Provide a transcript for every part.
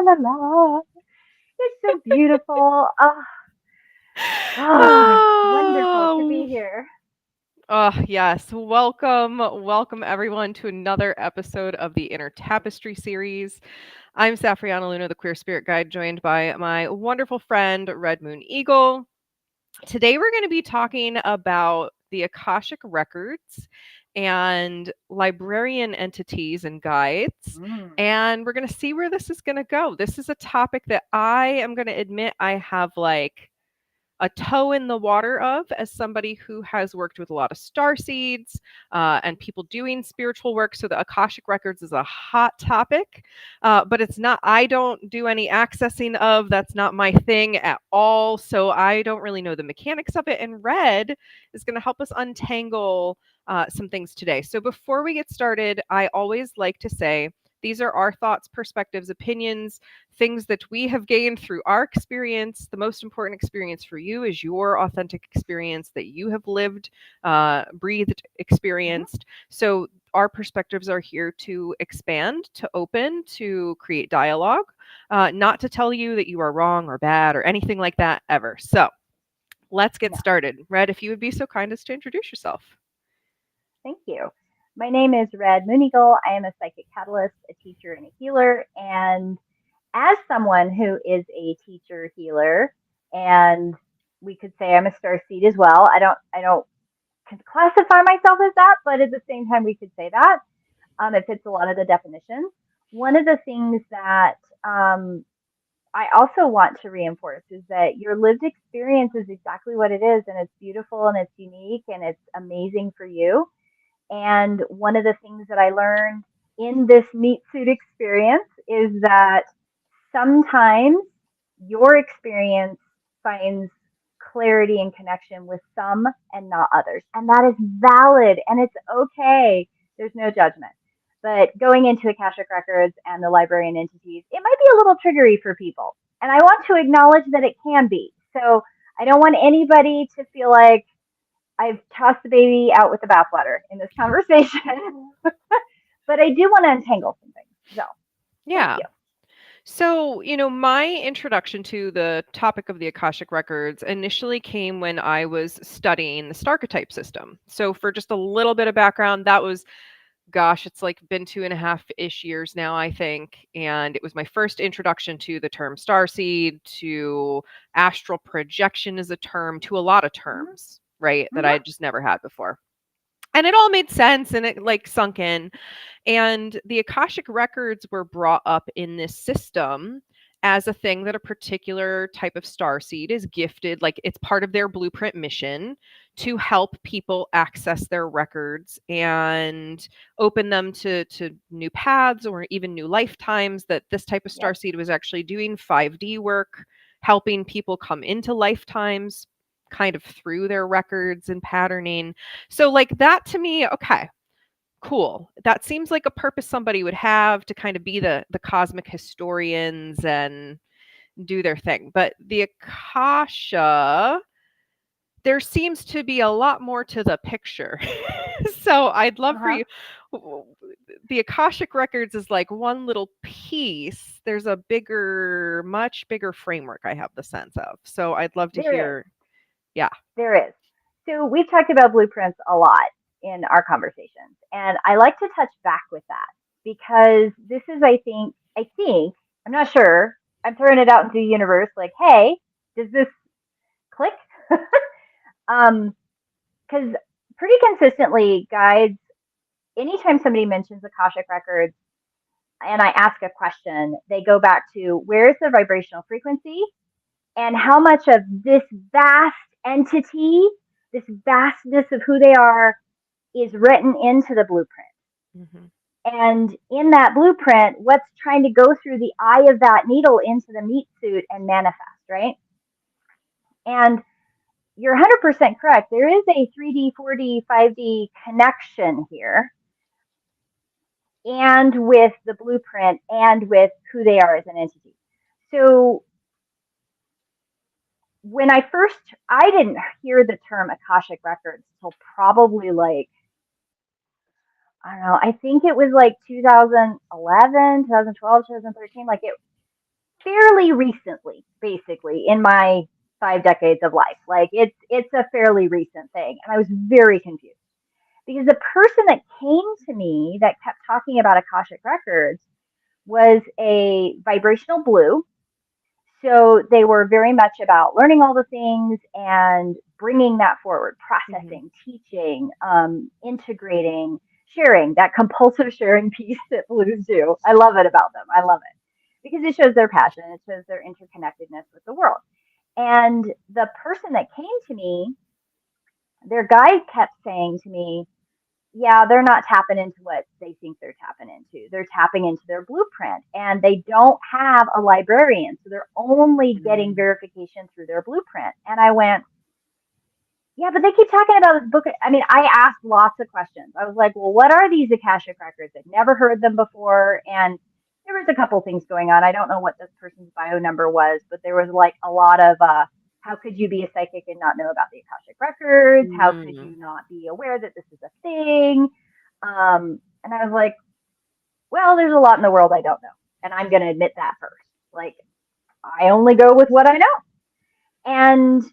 la la. It's so beautiful. Wonderful to be Oh, here. oh, yes. Welcome everyone to another episode of the Inner Tapestry Series. I'm Safrianna the Queer Spirit Guide, joined by my wonderful friend, Red MoonEagle. Today we're going to be talking about the Akashic Records and librarian entities and guides. Mm, And we're going to see where this is going to go. This is a topic that I am going to admit I have a toe in the water of as somebody who has worked with a lot of star seeds and people doing spiritual work. So the Akashic Records is a hot topic, but it's not, I don't do any accessing of, that's not my thing at all. So I don't really know the mechanics of it. And Red is going to help us untangle some things today. So before we get started, I always like to say, these are our thoughts, perspectives, opinions, things that we have gained through our experience. The most important experience for you is your authentic experience that you have lived, breathed, mhm. experienced. So our perspectives are here to expand, to open, to create dialogue, not to tell you that you are wrong or bad or anything like that ever. So let's get No, started. Red, if you would be so kind as to introduce yourself. thank you. My name is Red MoonEagle. I am a psychic catalyst, a teacher, and a healer. And as someone who is a teacher healer, and we could say I'm a star seed as well. I don't classify myself as that, but at the same time, we could say that. It fits a lot of the definitions. One of the things that I also want to reinforce is that your lived experience is exactly what it is, and it's beautiful and it's unique and it's amazing for you. And one of the things that I learned in this meat suit experience is that sometimes your experience finds clarity and connection with some and not others. And that is valid and it's okay. There's no judgment. But going into Akashic Records and the librarian entities, it might be a little triggery for people. And I want to acknowledge that it can be. So I don't want anybody to feel like I've tossed the baby out with the bathwater in this conversation. But I do want to untangle some things. So thank Yeah. you. So, my introduction to the topic of the Akashic Records initially came when I was studying the Starchetype system. So, for just a little bit of background, that was, gosh, it's like been 2.5-ish years now, I think. And it was my first introduction to the term starseed, to astral projection as a term, to a lot of terms, right, that I Mm-hmm. had just never had before. And it all made sense and it like sunk in. And the Akashic records were brought up in this system as a thing that a particular type of starseed is gifted, like it's part of their blueprint mission to help people access their records and open them to new paths or even new lifetimes. That this type of Yep. starseed was actually doing 5D work, helping people come into lifetimes kind of through their records and patterning. So like that to me, okay, cool. That seems like a purpose somebody would have to kind of be the cosmic historians and do their thing. But the Akasha, there seems to be a lot more to the picture. So I'd love Uh for huh. you. The Akashic records is like one little piece. There's a bigger, much bigger framework I have the sense of. So I'd love to There is. hear. Yeah. There is. So we've talked about blueprints a lot in our conversations, and I like to touch back with that because this is, I think, I'm not sure. I'm throwing it out into the universe, like, hey, does this click? Because pretty consistently, guides, anytime somebody mentions Akashic records and I ask a question, they go back to where's the vibrational frequency and how much of this vast entity, this vastness of who they are, is written into the blueprint. Hmm. And in that blueprint, what's trying to go through the eye of that needle into the meat suit and manifest, right? And you're 100% correct. There is a 3D, 4D, 5D connection here, and with the blueprint and with who they are as an entity. So when I didn't hear the term Akashic Records till probably like, I don't know, I think it was like 2011, 2012, 2013. Like fairly recently, basically, in my 5 decades of life. Like it's a fairly recent thing. And I was very confused because the person that came to me that kept talking about Akashic Records was a vibrational blue. So they were very much about learning all the things and bringing that forward, Mm-hmm. processing, teaching, integrating, sharing, that compulsive sharing piece that blues do. I love it about them. I love it because it shows their passion, it shows their interconnectedness with the world. And the person that came to me, their guide kept saying to me, yeah, they're not tapping into what they think they're tapping into. They're tapping into their blueprint and they don't have a librarian. So they're only getting Mm. verification through their blueprint. And I went, yeah, but they keep talking about this book. I mean, I asked lots of questions. I was like, well, what are these Akashic records? I've never heard them before. And there was a couple things going on. I don't know what this person's bio number was, but there was like a lot of, how could you be a psychic and not know about the Akashic records? How could Mm. you not be aware that this is a thing? And I was like, well, there's a lot in the world I don't know. And I'm going to admit that first. Like, I only go with what I know. And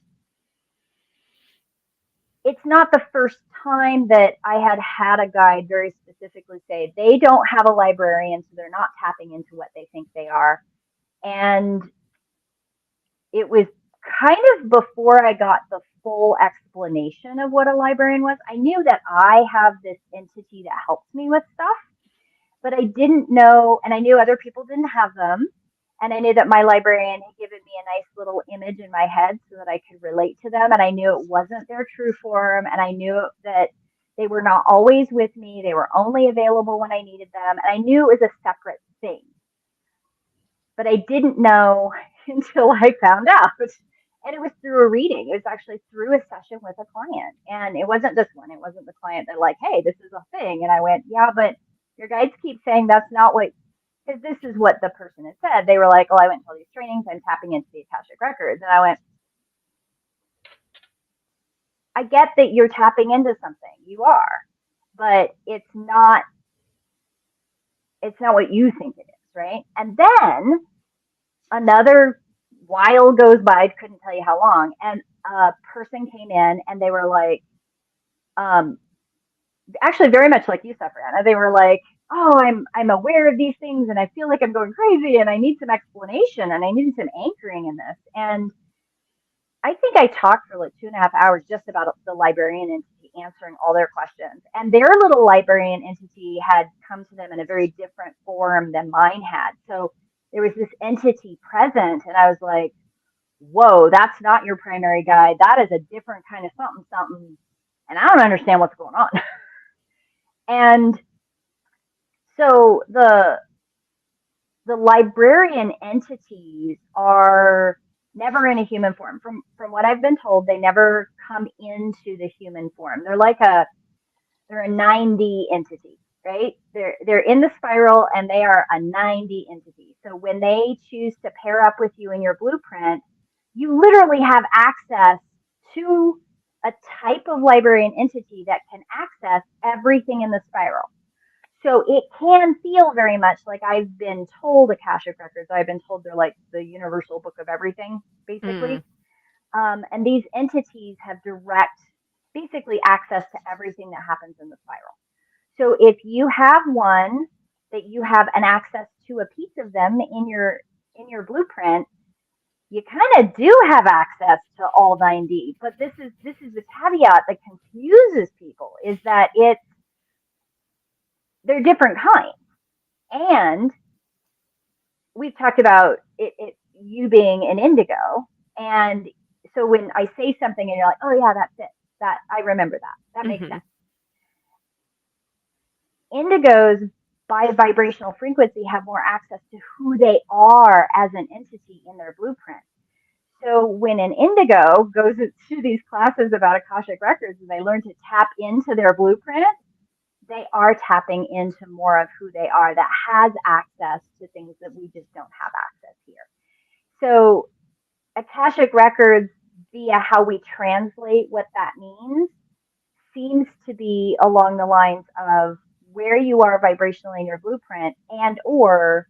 it's not the first time that I had a guide very specifically say they don't have a librarian, so they're not tapping into what they think they are. And it was kind of before I got the full explanation of what a librarian was. I knew that I have this entity that helps me with stuff, but I didn't know, and I knew other people didn't have them. And I knew that my librarian had given me a nice little image in my head so that I could relate to them. And I knew it wasn't their true form. And I knew that they were not always with me. They were only available when I needed them. And I knew it was a separate thing. But I didn't know until I found out. And it was through a reading. It was actually through a session with a client. And it wasn't this one. It wasn't the client that like, hey, this is a thing. And I went, yeah, but your guides keep saying that's not what, because this is what the person had said. They were like, oh, I went to all these trainings. I'm tapping into the Akashic records. And I went, I get that you're tapping into something. You are. But it's not what you think it is, right? And then another while goes by, I couldn't tell you how long, and a person came in and they were like, um, actually very much like you, Safrianna. They were like, oh, I'm aware of these things and I feel like I'm going crazy and I need some explanation and I need some anchoring in this. And I think I talked for like 2.5 hours just about the librarian entity answering all their questions. And their little librarian entity had come to them in a very different form than mine had. So there was this entity present, and I was like, whoa, that's not your primary guide. That is a different kind of something, something. And I don't understand what's going on. And so the librarian entities are never in a human form. From what I've been told, they never come into the human form. They're a 9D entity, right? They're in the spiral and they are a 9D entity. So when they choose to pair up with you in your blueprint, you literally have access to a type of librarian entity that can access everything in the spiral. So it can feel very much like I've been told Akashic Records. I've been told they're like the universal book of everything, Mm. basically. And these entities have direct, basically, access to everything that happens in the spiral. So if you have one that you have an access to a piece of them in your blueprint, you kind of do have access to all 9D. But this is the caveat that confuses people is that they're different kinds. And we've talked about you being an indigo. And so when I say something and you're like, oh yeah, that's it. That I remember that. That makes Mm-hmm. sense. Indigos by vibrational frequency have more access to who they are as an entity in their blueprint. So when an indigo goes to these classes about Akashic records and they learn to tap into their blueprint, they are tapping into more of who they are that has access to things that we just don't have access here. So Akashic records, via how we translate what that means, seems to be along the lines of where you are vibrationally in your blueprint, and or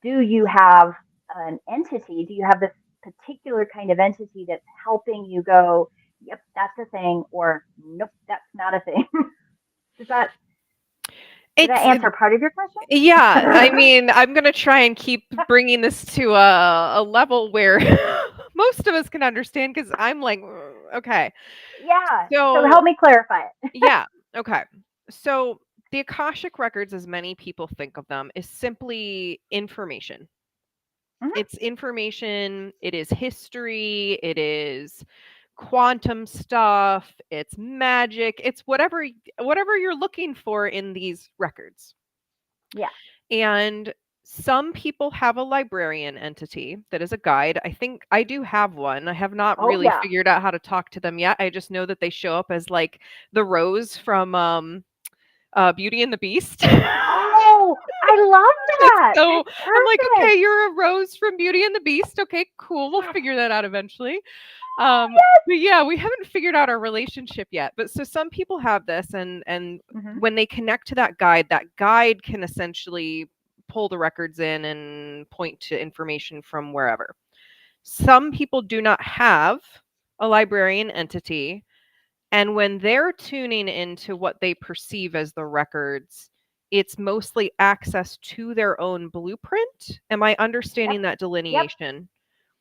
do you have an entity? Do you have this particular kind of entity that's helping you go, yep, that's a thing, or nope, that's not a thing? Does that Did that It's answer part of your question? yeah, I mean, I'm gonna try and keep bringing this to a level where most of us can understand because I'm like, okay. Yeah. So So help me clarify it. yeah, okay. So the Akashic Records, as many people think of them, is simply information. Mhm. It's information, it is history, it is quantum stuff, it's magic, it's whatever you're looking for in these records. Yeah. And some people have a librarian entity that is a guide. I think I do have one. I have not Oh really yeah. figured out how to talk to them yet. I just know that they show up as like the Rose from Beauty and the Beast. Oh, I love It's that. so That's I'm like, okay, perfect. you're a Rose from Beauty and the Beast. Okay, cool. We'll Yes. figure that out eventually. Yes. But yeah, we haven't figured out our relationship yet. But so some people have this, and Hmm. when they connect to that guide can essentially pull the records in and point to information from wherever. Some people do not have a librarian entity, and when they're tuning into what they perceive as the records, it's mostly access to their own blueprint. Am I Yep. understanding that Yep. delineation?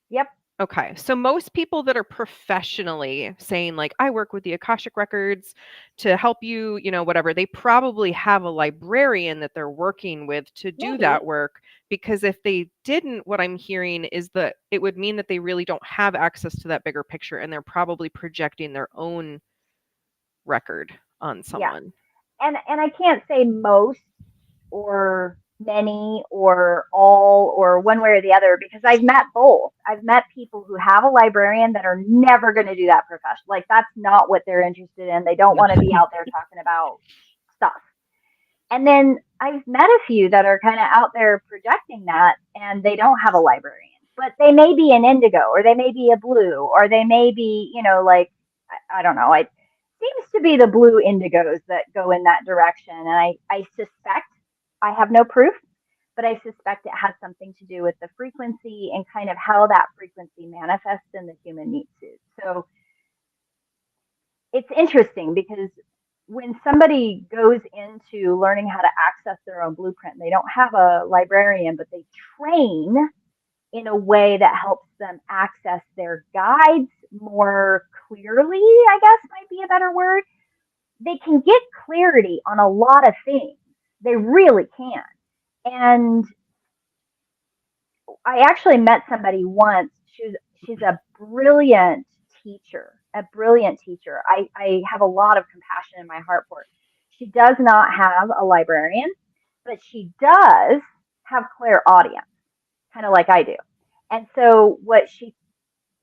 Yep. Okay. So most people that are professionally saying like I work with the Akashic Records to help you, whatever, they probably have a librarian that they're working with to do that Maybe. work because if they didn't, what I'm hearing is that it would mean that they really don't have access to that bigger picture and they're probably projecting their own record on Yeah. someone. And I can't say most or many or all or one way or the other because I've met both. I've met people who have a librarian that are never going to do that profession. Like that's not what they're interested in. They don't Yeah. want to be out there talking about stuff. And then I've met a few that are kind of out there projecting that and they don't have a librarian. But they may be an indigo or they may be a blue or they may be, like I don't know. It seems to be the blue indigos that go in that direction. And I suspect, I have no proof, but I suspect it has something to do with the frequency and kind of how that frequency manifests in the human meat suit. So it's interesting because when somebody goes into learning how to access their own blueprint, they don't have a librarian, but they train in a way that helps them access their guides more clearly, I guess might be a better word. They can get clarity on a lot of things. They really can. And I actually met somebody once. She's a brilliant teacher, a brilliant teacher. I have a lot of compassion in my heart for her. She does not have a librarian, but she does have clairaudience, kind of like I do. And so what she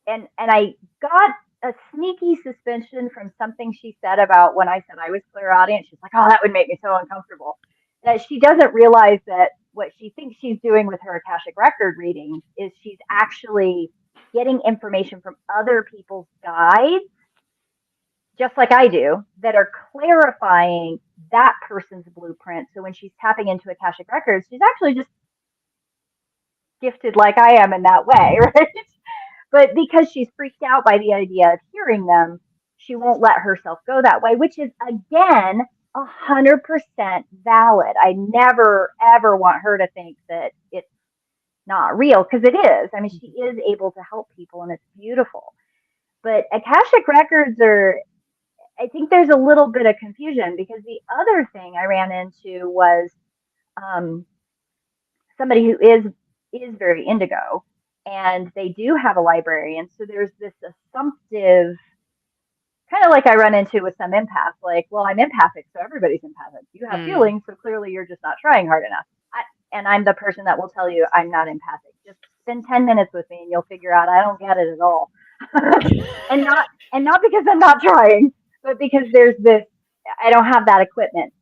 and I got a sneaky suspicion from something she said about when I said I was clairaudient. She's like, "Oh, that would make me so uncomfortable." That she doesn't realize that what she thinks she's doing with her Akashic record readings is she's actually getting information from other people's guides, just like I do, that are clarifying that person's blueprint. So when she's tapping into Akashic records, she's actually just gifted like I am in that way, right? But because she's freaked out by the idea of hearing them, she won't let herself go that way, which is again 100% valid. I never ever want her to think that it's not real because it is. I mean, she is able to help people and it's beautiful. But Akashic records are, I think there's a little bit of confusion because the other thing I ran into was um, somebody who is very indigo and they do have a librarian. So there's this assumptive kind of like I run into with some empaths, like, well, I'm empathic, so everybody's empathic. You have Mm. feelings, so clearly you're just not trying hard enough. And I'm the person that will tell you I'm not empathic. Just spend 10 minutes with me and you'll figure out I don't get it at all. and not because I'm not trying, but because there's this I don't have that equipment.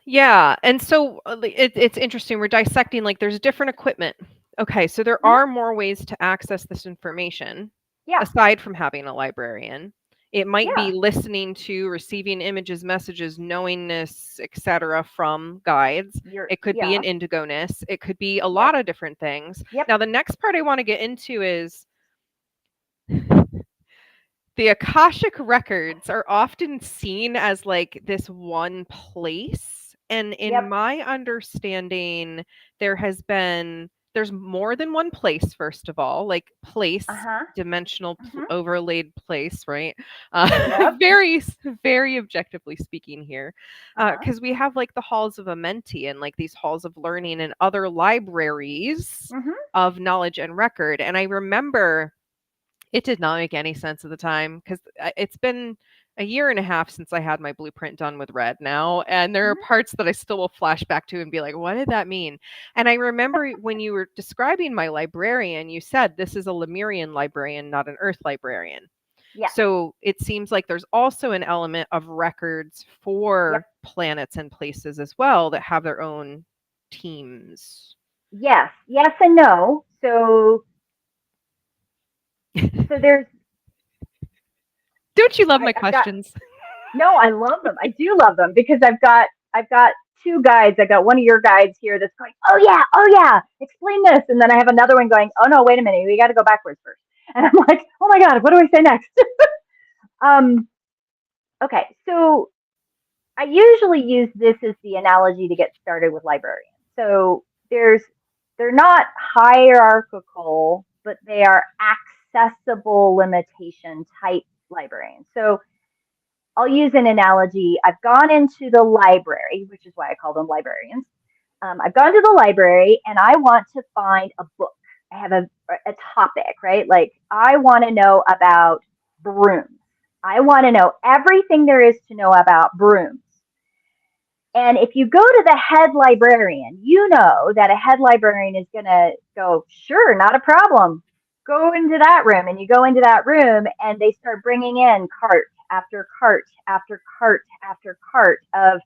Yeah, and so it's interesting. We're dissecting like there's different equipment. Okay, so there Mhm. are more ways to access this information Yeah. aside from having a librarian. It might Yeah. be listening to, receiving images, messages, knowingness, etc. from guides. It could be Yeah. an indigo-ness. It could be a Yep. lot of different things. Yep. Now, the next part I want to get into is the Akashic records are often seen as like this one place. And in Yep. my understanding, there's more than one place, first of all, like place, Uh-huh. dimensional Hmm. overlaid place, right? Yep. Very, very objectively speaking here. Uh-huh. Because we have like the halls of Amenti and like these halls of learning and other libraries Hmm. of knowledge and record. And I remember it did not make any sense at the time because it's been a year and a half since I had my blueprint done with red now. And there are Hmm. parts that I still will flash back to and be like, what did that mean? And I remember when you were describing my librarian, you said this is a Lemurian librarian, not an Earth librarian. Yeah. So it seems like there's also an element of records Yep. for planets and places as well that have their own teams. Yes. Yes and no. So there's Don't you love my I've got questions? no, I love them. I do love them because I've got two guides. I got one of your guides here that's going, oh yeah, explain this, and then I have another one going, oh no, wait a minute, we got to go backwards first. And I'm like, oh my god, what do I say next? um, okay, so I usually use this as the analogy to get started with librarians. So they're not hierarchical, but they are accessible limitation type librarians. So I'll use an analogy. I've gone into the library, which is why I call them librarians. I've gone to the library and I want to find a book. I have a topic, right? Like I want to know about brooms. I want to know everything there is to know about brooms. And if you go to the head librarian, you know that a head librarian is going to go, sure, not a problem. Go into that room. And you go into that room and they start bringing in cart after cart after cart after cart of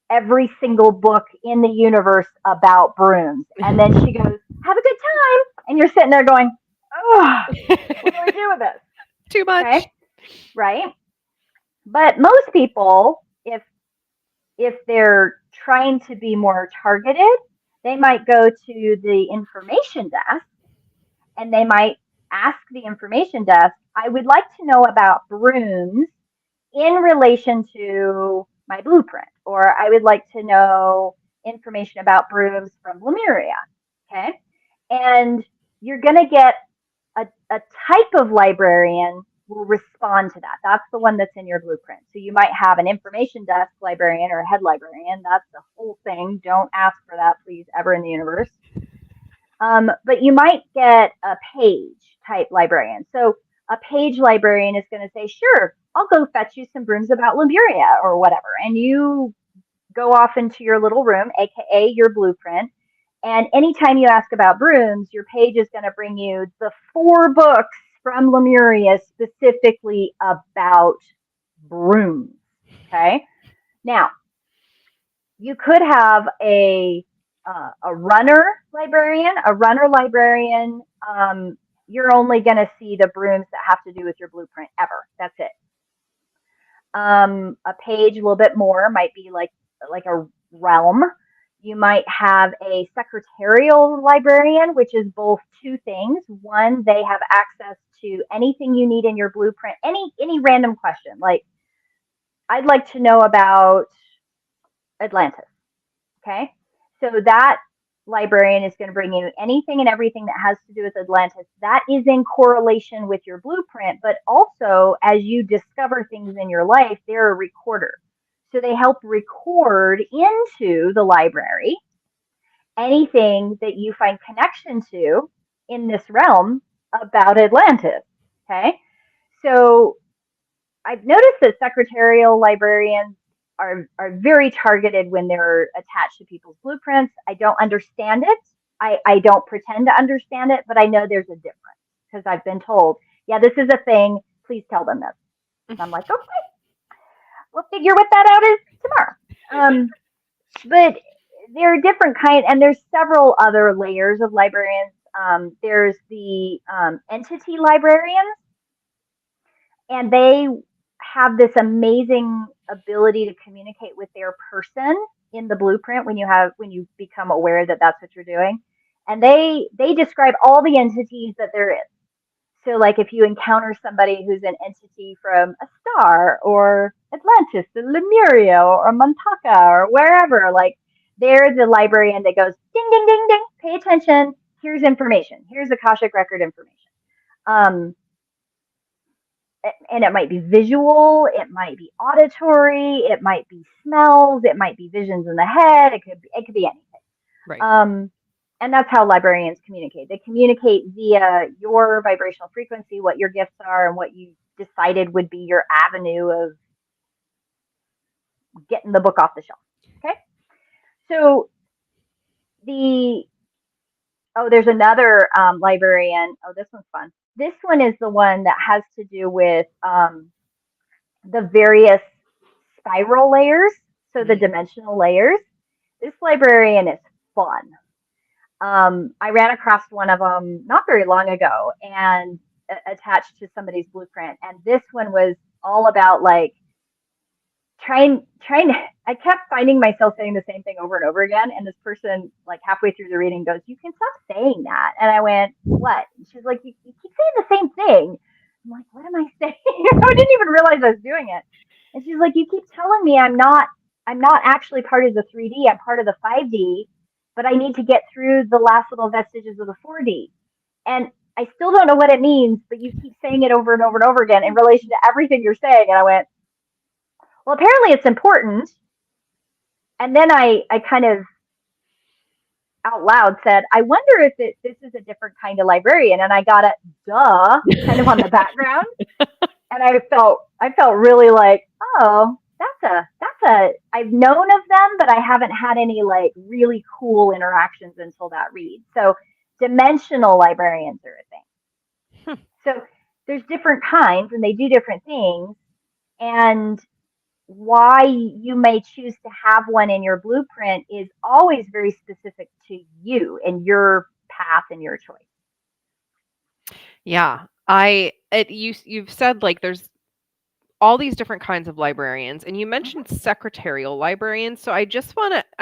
every single book in the universe about brooms. And then she goes, have a good time. And you're sitting there going, oh, what do I do with this? Too much. Okay. Right. But most people, if they're trying to be more targeted, they might go to the information desk and they might ask the information desk, I would like to know about brooms in relation to my blueprint, or I would like to know information about brooms from Lemuria. Okay. And you're going to get a type of librarian will respond to that. That's the one that's in your blueprint. So you might have an information desk librarian or a head librarian. That's the whole thing. Don't ask for that, please, ever in the universe. But you might get a page type librarian. So a page librarian is going to say, sure, I'll go fetch you some brooms about Lemuria or whatever. And you go off into your little room, AKA your blueprint. And anytime you ask about brooms, your page is going to bring you the 4 books from Lemuria specifically about brooms. Okay. Now, you could have a runner librarian. A runner librarian, you're only going to see the brooms that have to do with your blueprint ever. That's it. A page a little bit more might be like a realm. You might have a secretarial librarian, which is both two things. One, they have access to anything you need in your blueprint, any random question. Like, I'd like to know about Atlantis. Okay. So that librarian is going to bring you anything and everything that has to do with Atlantis. That is in correlation with your blueprint, but also as you discover things in your life, they're a recorder. So they help record into the library anything that you find connection to in this realm about Atlantis. Okay. So I've noticed that secretarial librarians are very targeted when they're attached to people's blueprints. I don't understand it. I don't pretend to understand it, but I know there's a difference because I've been told, yeah, this is a thing. Please tell them this. And I'm like, okay, we'll figure what that out is tomorrow. But there are different kinds, and there's several other layers of librarians. There's the entity librarians, and they have this amazing ability to communicate with their person in the blueprint when you become aware that that's what you're doing. And they describe all the entities that there is. So like if you encounter somebody who's an entity from a star or Atlantis or Lemuria or Montaka or wherever, like they're the librarian that goes ding ding ding ding, pay attention, here's information, here's Akashic record information. um and it might be visual, it might be auditory, it might be smells, it might be visions in the head, it could be anything. Right. And that's how librarians communicate. They communicate via your vibrational frequency, what your gifts are, and what you decided would be your avenue of getting the book off the shelf. Okay. So there's another librarian. Oh, this one's fun. This one is the one that has to do with the various spiral layers, so the dimensional layers. This librarian is fun. I ran across one of them not very long ago and attached to somebody's blueprint. And this one was all about like trying to, I kept finding myself saying the same thing over and over again. And this person, like halfway through the reading, goes, "You can stop saying that." And I went, "What?" And she's like, you keep saying the same thing. I'm like, "What am I saying?" I didn't even realize I was doing it. And she's like, "You keep telling me I'm not actually part of the 3D. I'm part of the 5D, but I need to get through the last little vestiges of the 4D. And I still don't know what it means, but you keep saying it over and over and over again in relation to everything you're saying." And I went, "Well, apparently it's important." And then I kind of out loud said, "I wonder if this is a different kind of librarian." And I got a duh kind of on the background. And I felt really like, oh, that's a I've known of them, but I haven't had any like really cool interactions until that read. So dimensional librarians are a thing. So there's different kinds and they do different things. And why you may choose to have one in your blueprint is always very specific to you and your path and your choice. Yeah. You've said like there's all these different kinds of librarians, and you mentioned secretarial librarians. So I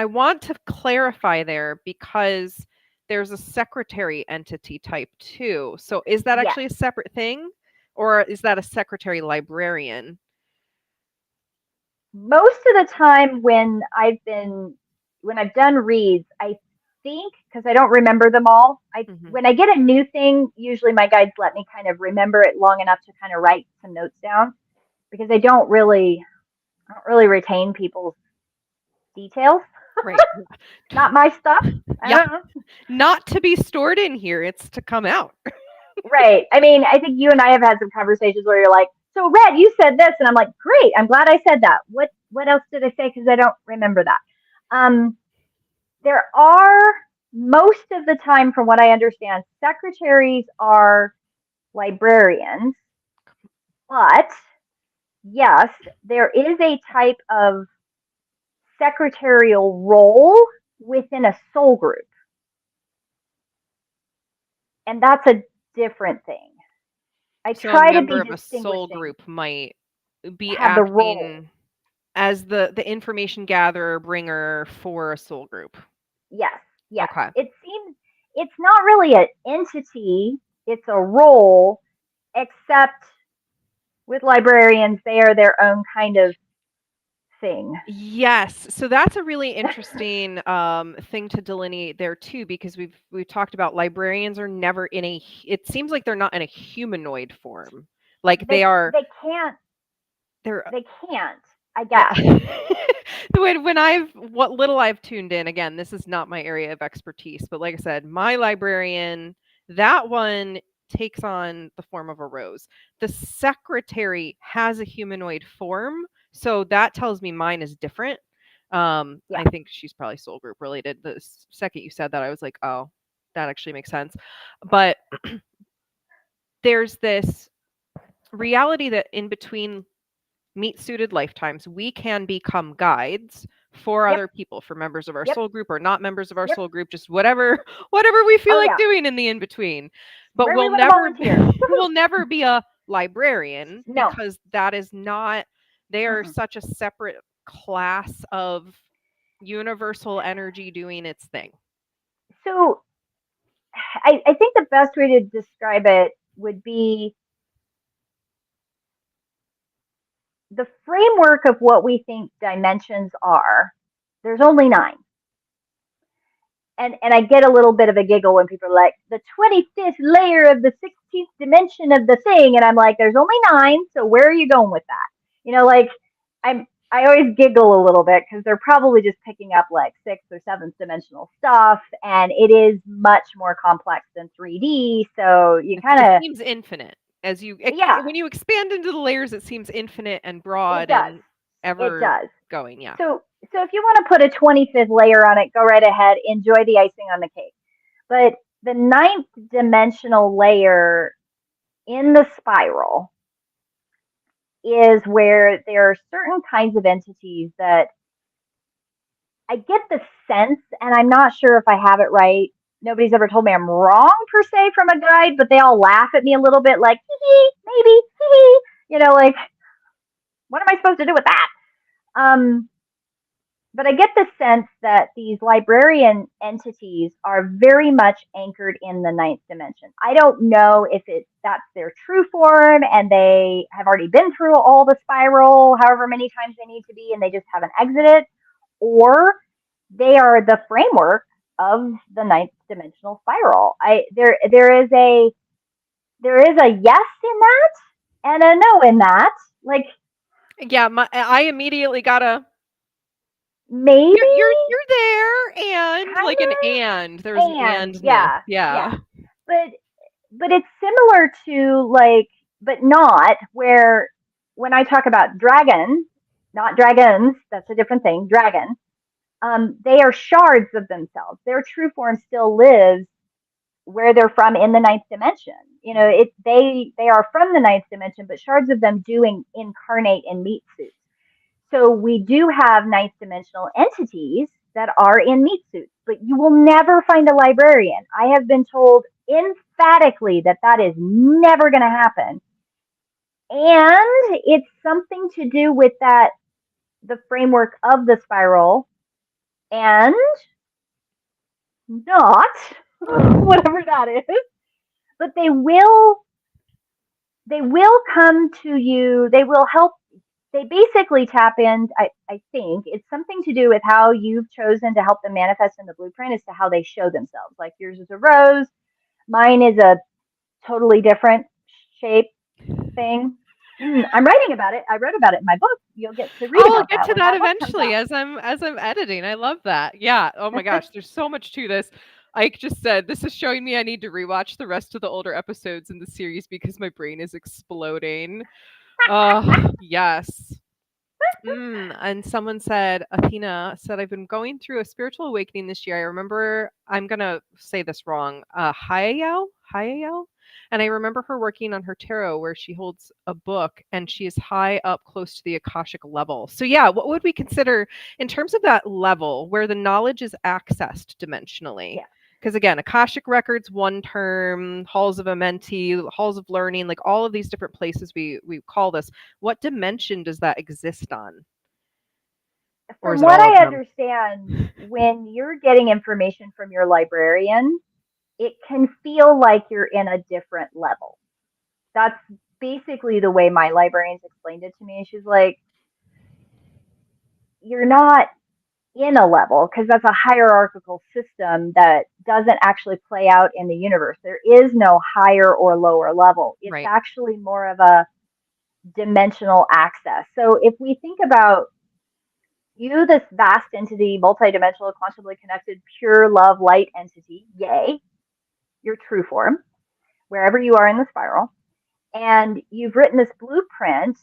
want to clarify there because there's a secretary entity type too. So is that actually a separate thing, or is that a secretary librarian? Most of the time when I've done reads, I think, because I don't remember them all, when I get a new thing, usually my guides let me kind of remember it long enough to kind of write some notes down, because I don't really retain people's details. Right. Not my stuff. Yeah. Not to be stored in here. It's to come out. Right. I mean, I think you and I have had some conversations where you're like, "So Red, you said this," and I'm like, "Great, I'm glad I said that. What else did I say? Because I don't remember that." There are, most of the time, from what I understand, secretaries are librarians, but yes, there is a type of secretarial role within a soul group, and that's a different thing. I So try a to be member of a soul group might be acting as the information gatherer, bringer for a soul group. Yes. Okay. It seems it's not really an entity, it's a role, except with librarians, they are their own kind of thing. Yes. So that's a really interesting thing to delineate there too, because we've talked about librarians are never it seems like they're not in a humanoid form. Like they can't, I guess. when what little I've tuned in, again, this is not my area of expertise, but like I said, my librarian, that one takes on the form of a rose. The secretary has a humanoid form, so that tells me mine is different. I think she's probably soul group related. The second you said that, I was like, oh, that actually makes sense. But there's this reality that in between meat-suited lifetimes, we can become guides for other people, for members of our soul group or not members of our soul group, just whatever we feel like doing in the in-between. But we'll never be a librarian, No. because that is not, they are Mm-mm. such a separate class of universal energy doing its thing. So I think the best way to describe it would be the framework of what we think dimensions are. There's only 9. And I get a little bit of a giggle when people are like, the 25th layer of the 16th dimension of the thing. And I'm like, there's only 9. So where are you going with that? You know, like I always giggle a little bit because they're probably just picking up like 6th or 7th dimensional stuff. And it is much more complex than 3D. So you It kind of, seems infinite as you yeah, when you expand into the layers. It seems infinite and it broad does. and It ever does. going. Yeah. So if you want to put a 25th layer on it, go right ahead, enjoy the icing on the cake. But the 9th dimensional layer in the spiral is where there are certain kinds of entities that I get the sense, and I'm not sure if I have it right. Nobody's ever told me I'm wrong per se from a guide, but they all laugh at me a little bit like, hee hee, maybe, hee hee. You know, like, what am I supposed to do with that? Um, but I get the sense that these librarian entities are very much anchored in the 9th dimension. I don't know if that's their true form and they have already been through all the spiral, however many times they need to be, and they just haven't exited, or they are the framework of the 9th dimensional spiral. There is a yes in that and a no in that. Like, Yeah, I immediately got a, maybe, you're there, and kind like an of, and. There's an andness. yeah, Yeah. yeah. But it's similar to, like, but not where, when I talk about dragon, not dragons, that's a different thing. Dragon, they are shards of themselves. Their true form still lives where they're from in the 9th dimension. You know, they are from the 9th dimension, but shards of them do incarnate in meat suits. So we do have 9th dimensional entities that are in meat suits, but you will never find a librarian. I have been told emphatically that that is never going to happen. And it's something to do with that, the framework of the spiral, and not whatever that is. But they will come to you. They will help. They basically tap in. I think it's something to do with how you've chosen to help them manifest in the blueprint as to how they show themselves. Like yours is a rose, mine is a totally different shape thing. I'm writing about it. I wrote about it in my book. You'll get to read Oh, I'll about get that to when that that book comes eventually as I'm editing. I love that. Yeah. Oh my gosh, there's so much to this. Ike just said this is showing me I need to rewatch the rest of the older episodes in the series because my brain is exploding. Oh, yes. And someone said, Athena said, I've been going through a spiritual awakening this year. I remember, I'm going to say this wrong, Hayao. And I remember her working on her tarot where she holds a book and she is high up close to the Akashic level. So, yeah, what would we consider in terms of that level where the knowledge is accessed dimensionally? Yeah. Because again, Akashic Records, one term, halls of Amenti, halls of learning, like all of these different places we call this. What dimension does that exist on? Or is From it what all of I them? understand, when you're getting information from your librarian, it can feel like you're in a different level. That's basically the way my librarians explained it to me. She's like, you're not in a level because that's a hierarchical system that doesn't actually play out in the universe. There is no higher or lower level. It's Right. actually more of a dimensional access. So if we think about you, this vast entity, multidimensional, quantumly connected, pure love, light entity, yay, your true form, wherever you are in the spiral, and you've written this blueprint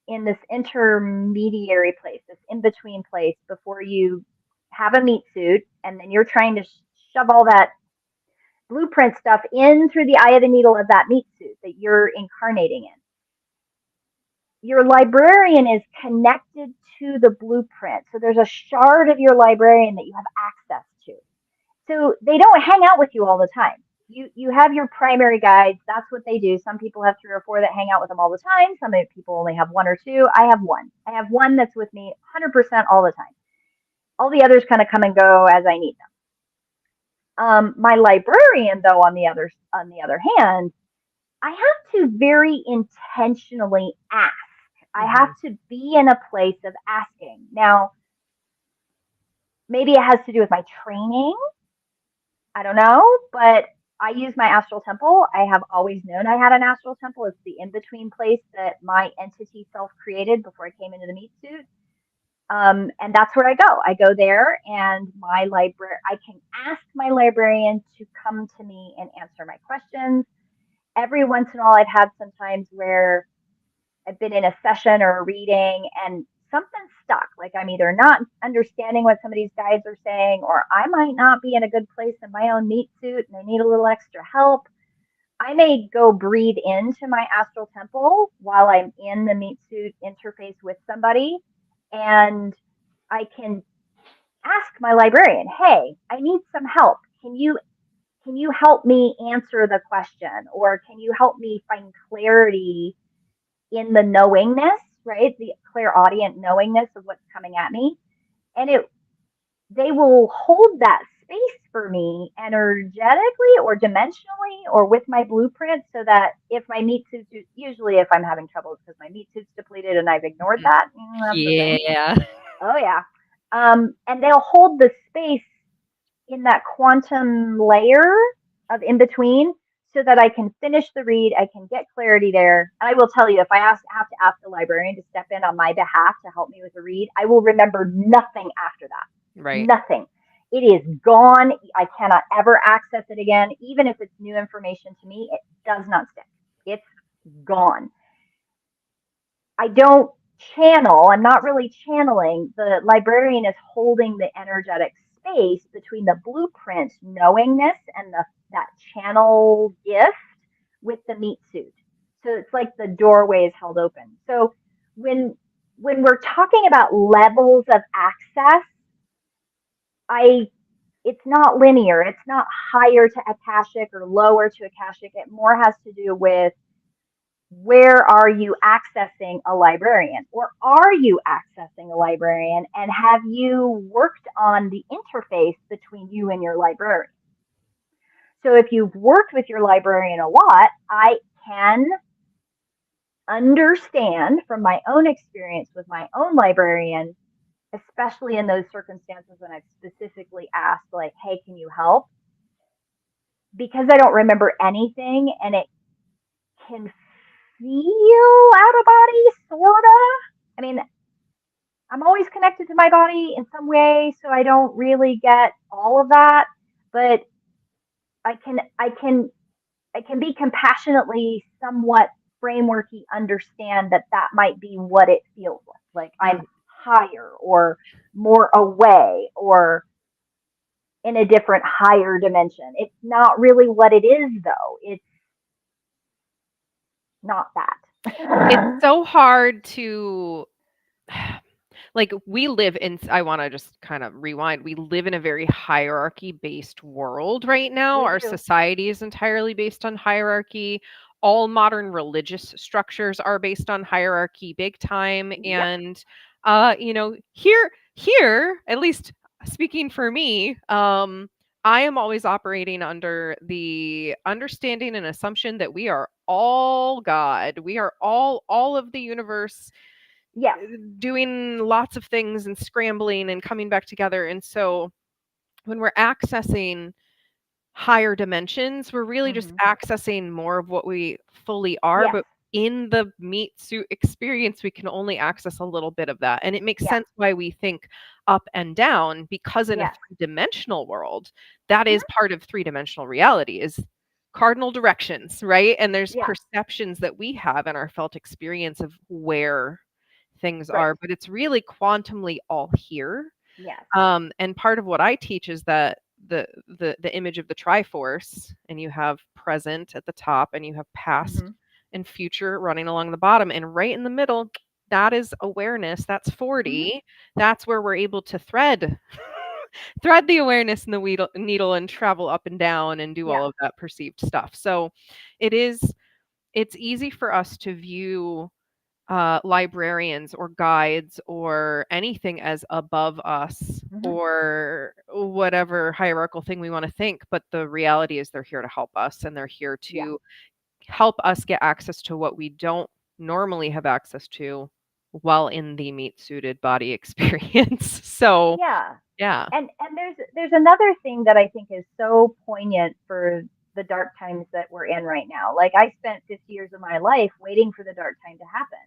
in this intermediary place, this in between place before you have a meat suit, and then you're trying to shove all that blueprint stuff in through the eye of the needle of that meat suit that you're incarnating in. Your librarian is connected to the blueprint. So there's a shard of your librarian that you have access to. So they don't hang out with you all the time. you have your primary guides. That's what they do. Some people have 3 or 4 that hang out with them all the time. Some people only have 1 or 2. I have one. I have one that's with me 100% all the time. All the others kind of come and go as I need them. My librarian, though, on the other hand, I have to very intentionally ask. I have Mhm. to be in a place of asking. Now, maybe it has to do with my training. I don't know, but I use my astral temple. I have always known I had an astral temple. It's the in between place that my entity self created before I came into the meat suit. And that's where I go. I go there, and I can ask my librarian to come to me and answer my questions. Every once in a while, I've had sometimes where I've been in a session or a reading and something's stuck. Like I'm either not understanding what some of these guides are saying, or I might not be in a good place in my own meat suit and I need a little extra help. I may go breathe into my astral temple while I'm in the meat suit interface with somebody, and I can ask my librarian, "Hey, I need some help. Can you help me answer the question, or can you help me find clarity in the knowingness, right? The clairaudient knowingness of what's coming at me." And they will hold that space for me energetically or dimensionally or with my blueprint, so that if my meat suit, usually if I'm having trouble, it's because my meat suit's depleted and I've ignored Mhm. that. That's the thing. Yeah. Oh, yeah. And they'll hold the space in that quantum layer of in between, so that I can finish the read, I can get clarity there. And I will tell you, if have to ask the librarian to step in on my behalf to help me with the read, I will remember nothing after that. Right. Nothing. It is gone. I cannot ever access it again. Even if it's new information to me, it does not stick. It's gone. I don't channel, I'm not really channeling. The librarian is holding the energetic space between the blueprint knowingness and that channel gift with the meat suit. So it's like the doorway is held open. So when when we're talking about levels of access, I it's not linear. It's not higher to Akashic or lower to Akashic. It more has to do with, where are you accessing a librarian, or are you accessing a librarian, and have you worked on the interface between you and your librarian? So if you've worked with your librarian a lot, I can understand from my own experience with my own librarian, especially in those circumstances when I've specifically asked, like, hey, can you help? Because I don't remember anything, and it can feel out of body, sorta. I mean, I'm always connected to my body in some way, so I don't really get all of that. But I can, I can, I can be compassionately, somewhat frameworky, understand that that might be what it feels like. Like Mm. I'm higher or more away or in a different higher dimension. It's not really what it is, though. It's not It's that. so hard to like we live in I want to just kind of rewind. We live in a very hierarchy based world right now. We Our do. society is entirely based on hierarchy. All modern religious structures are based on hierarchy big time. Yep. And here, at least speaking for me, I am always operating under the understanding and assumption that we are all God. We are all of the universe Yes. doing lots of things and scrambling and coming back together. And so when we're accessing higher dimensions, we're really just Hmm. accessing more of what we fully are. Yes. But in the meat suit experience, we can only access a little bit of that. And it makes Yes. sense why we think up and down, because in a Yes. three-dimensional world, that is Hmm. part of three-dimensional reality is cardinal directions, right? And there's Yeah. perceptions that we have in our felt experience of where things Right. are, but it's really quantumly all here. Yes. And part of what I teach is that the image of the Triforce, and you have present at the top, and you have past Hmm. and future running along the bottom, and right in the middle, that is awareness. That's Hmm. 40. That's where we're able to thread thread the awareness in the needle and travel up and down and do all Yeah. of that perceived stuff. So it's easy for us to view librarians or guides or anything as above us Hmm. or whatever hierarchical thing we want to think. But the reality is they're here to help us, and they're here Yeah. to help us get access to what we don't normally have access to while in the meat suited body experience. So, Yeah. yeah. And there's another thing that I think is so poignant for the dark times that we're in right now. Like I spent 50 years of my life waiting for the dark time to happen.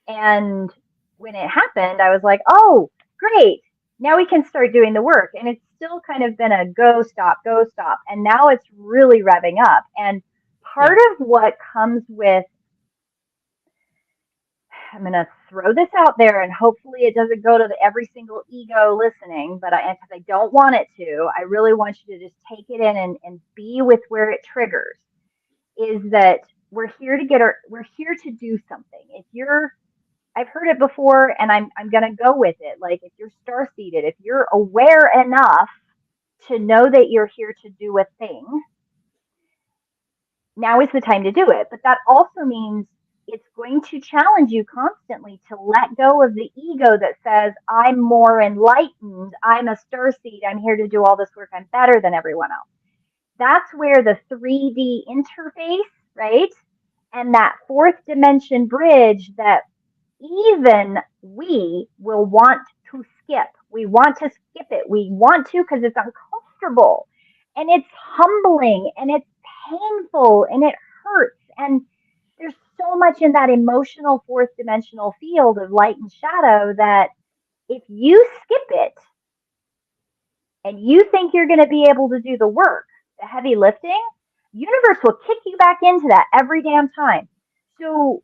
And when it happened, I was like, "Oh, great. Now we can start doing the work." And it's still kind of been a go stop, go stop. And now it's really revving up. And Yeah. part of what comes with, I'm going to throw this out there and hopefully it doesn't go to every single ego listening, but because I don't want it to, I really want you to just take it in and be with where it triggers, is that we're here to do something. If you're, I've heard it before and I'm going to go with it. Like if you're star seated, if you're aware enough to know that you're here to do a thing, now is the time to do it. But that also means it's going to challenge you constantly to let go of the ego that says, I'm more enlightened, I'm a star seed, I'm here to do all this work, I'm better than everyone else. That's where the 3D interface, right? And that fourth dimension bridge that even we will want to skip. We want to skip it. We want to because it's uncomfortable and it's humbling and it's painful and it hurts. And there's so much in that emotional fourth dimensional field of light and shadow that if you skip it and you think you're going to be able to do the work, the heavy lifting, universe will kick you back into that every damn time. So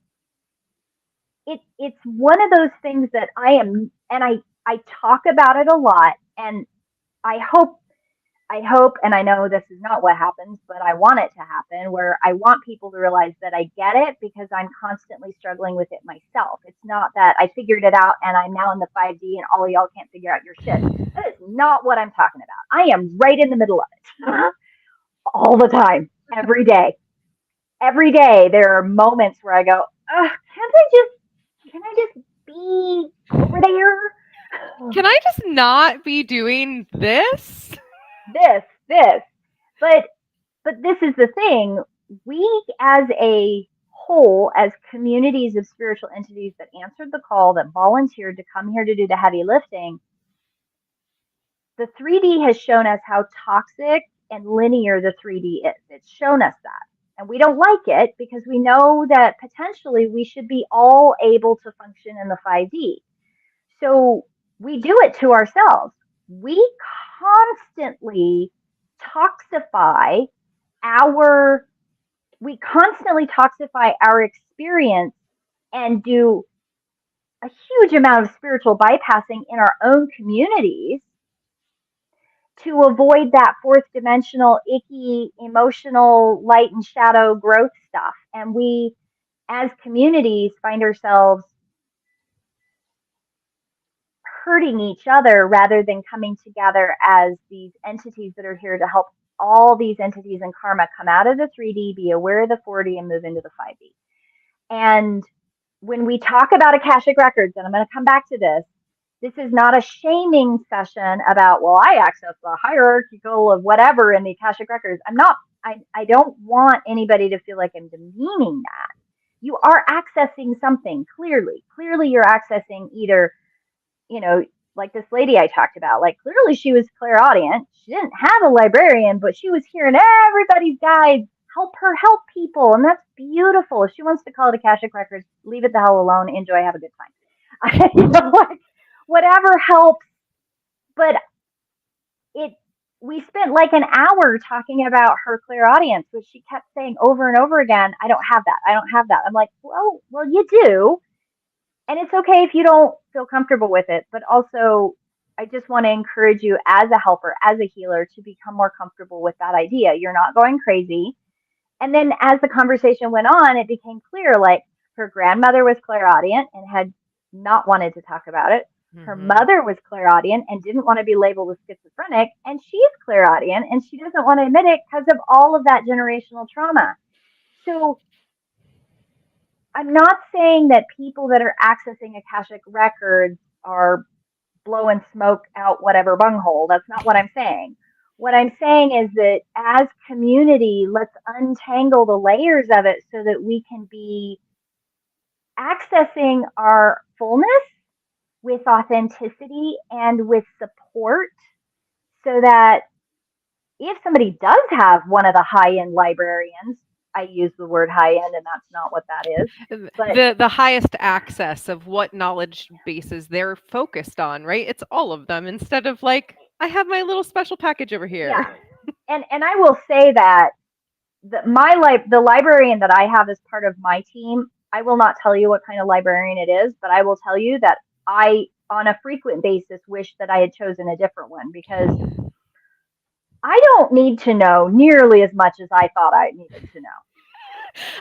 it's one of those things that I am, and I talk about it a lot, and I hope and I know this is not what happens, but I want it to happen where I want people to realize that I get it because I'm constantly struggling with it myself. It's not that I figured it out and I'm now in the 5D and all y'all can't figure out your shit. That is not what I'm talking about. I am right in the middle of it all the time, every day. Every day there are moments where I go, can I just be over there? Can I just not be doing this? This. But this is the thing. We as a whole, as communities of spiritual entities that answered the call, that volunteered to come here to do the heavy lifting, the 3D has shown us how toxic and linear the 3D is. It's shown us that. And we don't like it because we know that potentially we should be all able to function in the 5D. So we do it to ourselves. We constantly toxify our our experience and do a huge amount of spiritual bypassing in our own communities to avoid that fourth dimensional, icky, emotional light and shadow growth stuff. And we, as communities, find ourselves hurting each other rather than coming together as these entities that are here to help all these entities in karma come out of the 3D, be aware of the 4D, and move into the 5D. And when we talk about Akashic Records, and I'm going to come back to this, this is not a shaming session about, well, I access the hierarchical of whatever in the Akashic Records. I don't want anybody to feel like I'm demeaning that. You are accessing something clearly. Clearly, you're accessing either, you know, like this lady I talked about, like clearly she was clairaudient. She didn't have a librarian, but she was hearing everybody's guides help her help people. And that's beautiful. If she wants to call it Akashic Records, leave it the hell alone. Enjoy, have a good time. Like, whatever helps. But it, we spent like an hour talking about her clairaudience, which she kept saying over and over again, I don't have that. I don't have that. I'm like, well, you do. And it's okay if you don't feel comfortable with it, but also I just want to encourage you as a helper, as a healer, to become more comfortable with that idea. You're not going crazy. And then as the conversation went on, it became clear like her grandmother was clairaudient and had not wanted to talk about it. Her Mhm. mother was clairaudient and didn't want to be labeled as schizophrenic, and she's clairaudient and she doesn't want to admit it because of all of that generational trauma. So I'm not saying that people that are accessing Akashic records are blowing smoke out whatever bunghole. That's not what I'm saying. What I'm saying is that as community, let's untangle the layers of it so that we can be accessing our fullness with authenticity and with support so that if somebody does have one of the high end librarians, I use the word high end and that's not what that is, but The highest access of what knowledge bases they're focused on, right? It's all of them instead of like, I have my little special package over yeah. here. And I will say that the librarian that I have as part of my team, I will not tell you what kind of librarian it is, but I will tell you that I, on a frequent basis, wish that I had chosen a different one because I don't need to know nearly as much as I thought I needed to know.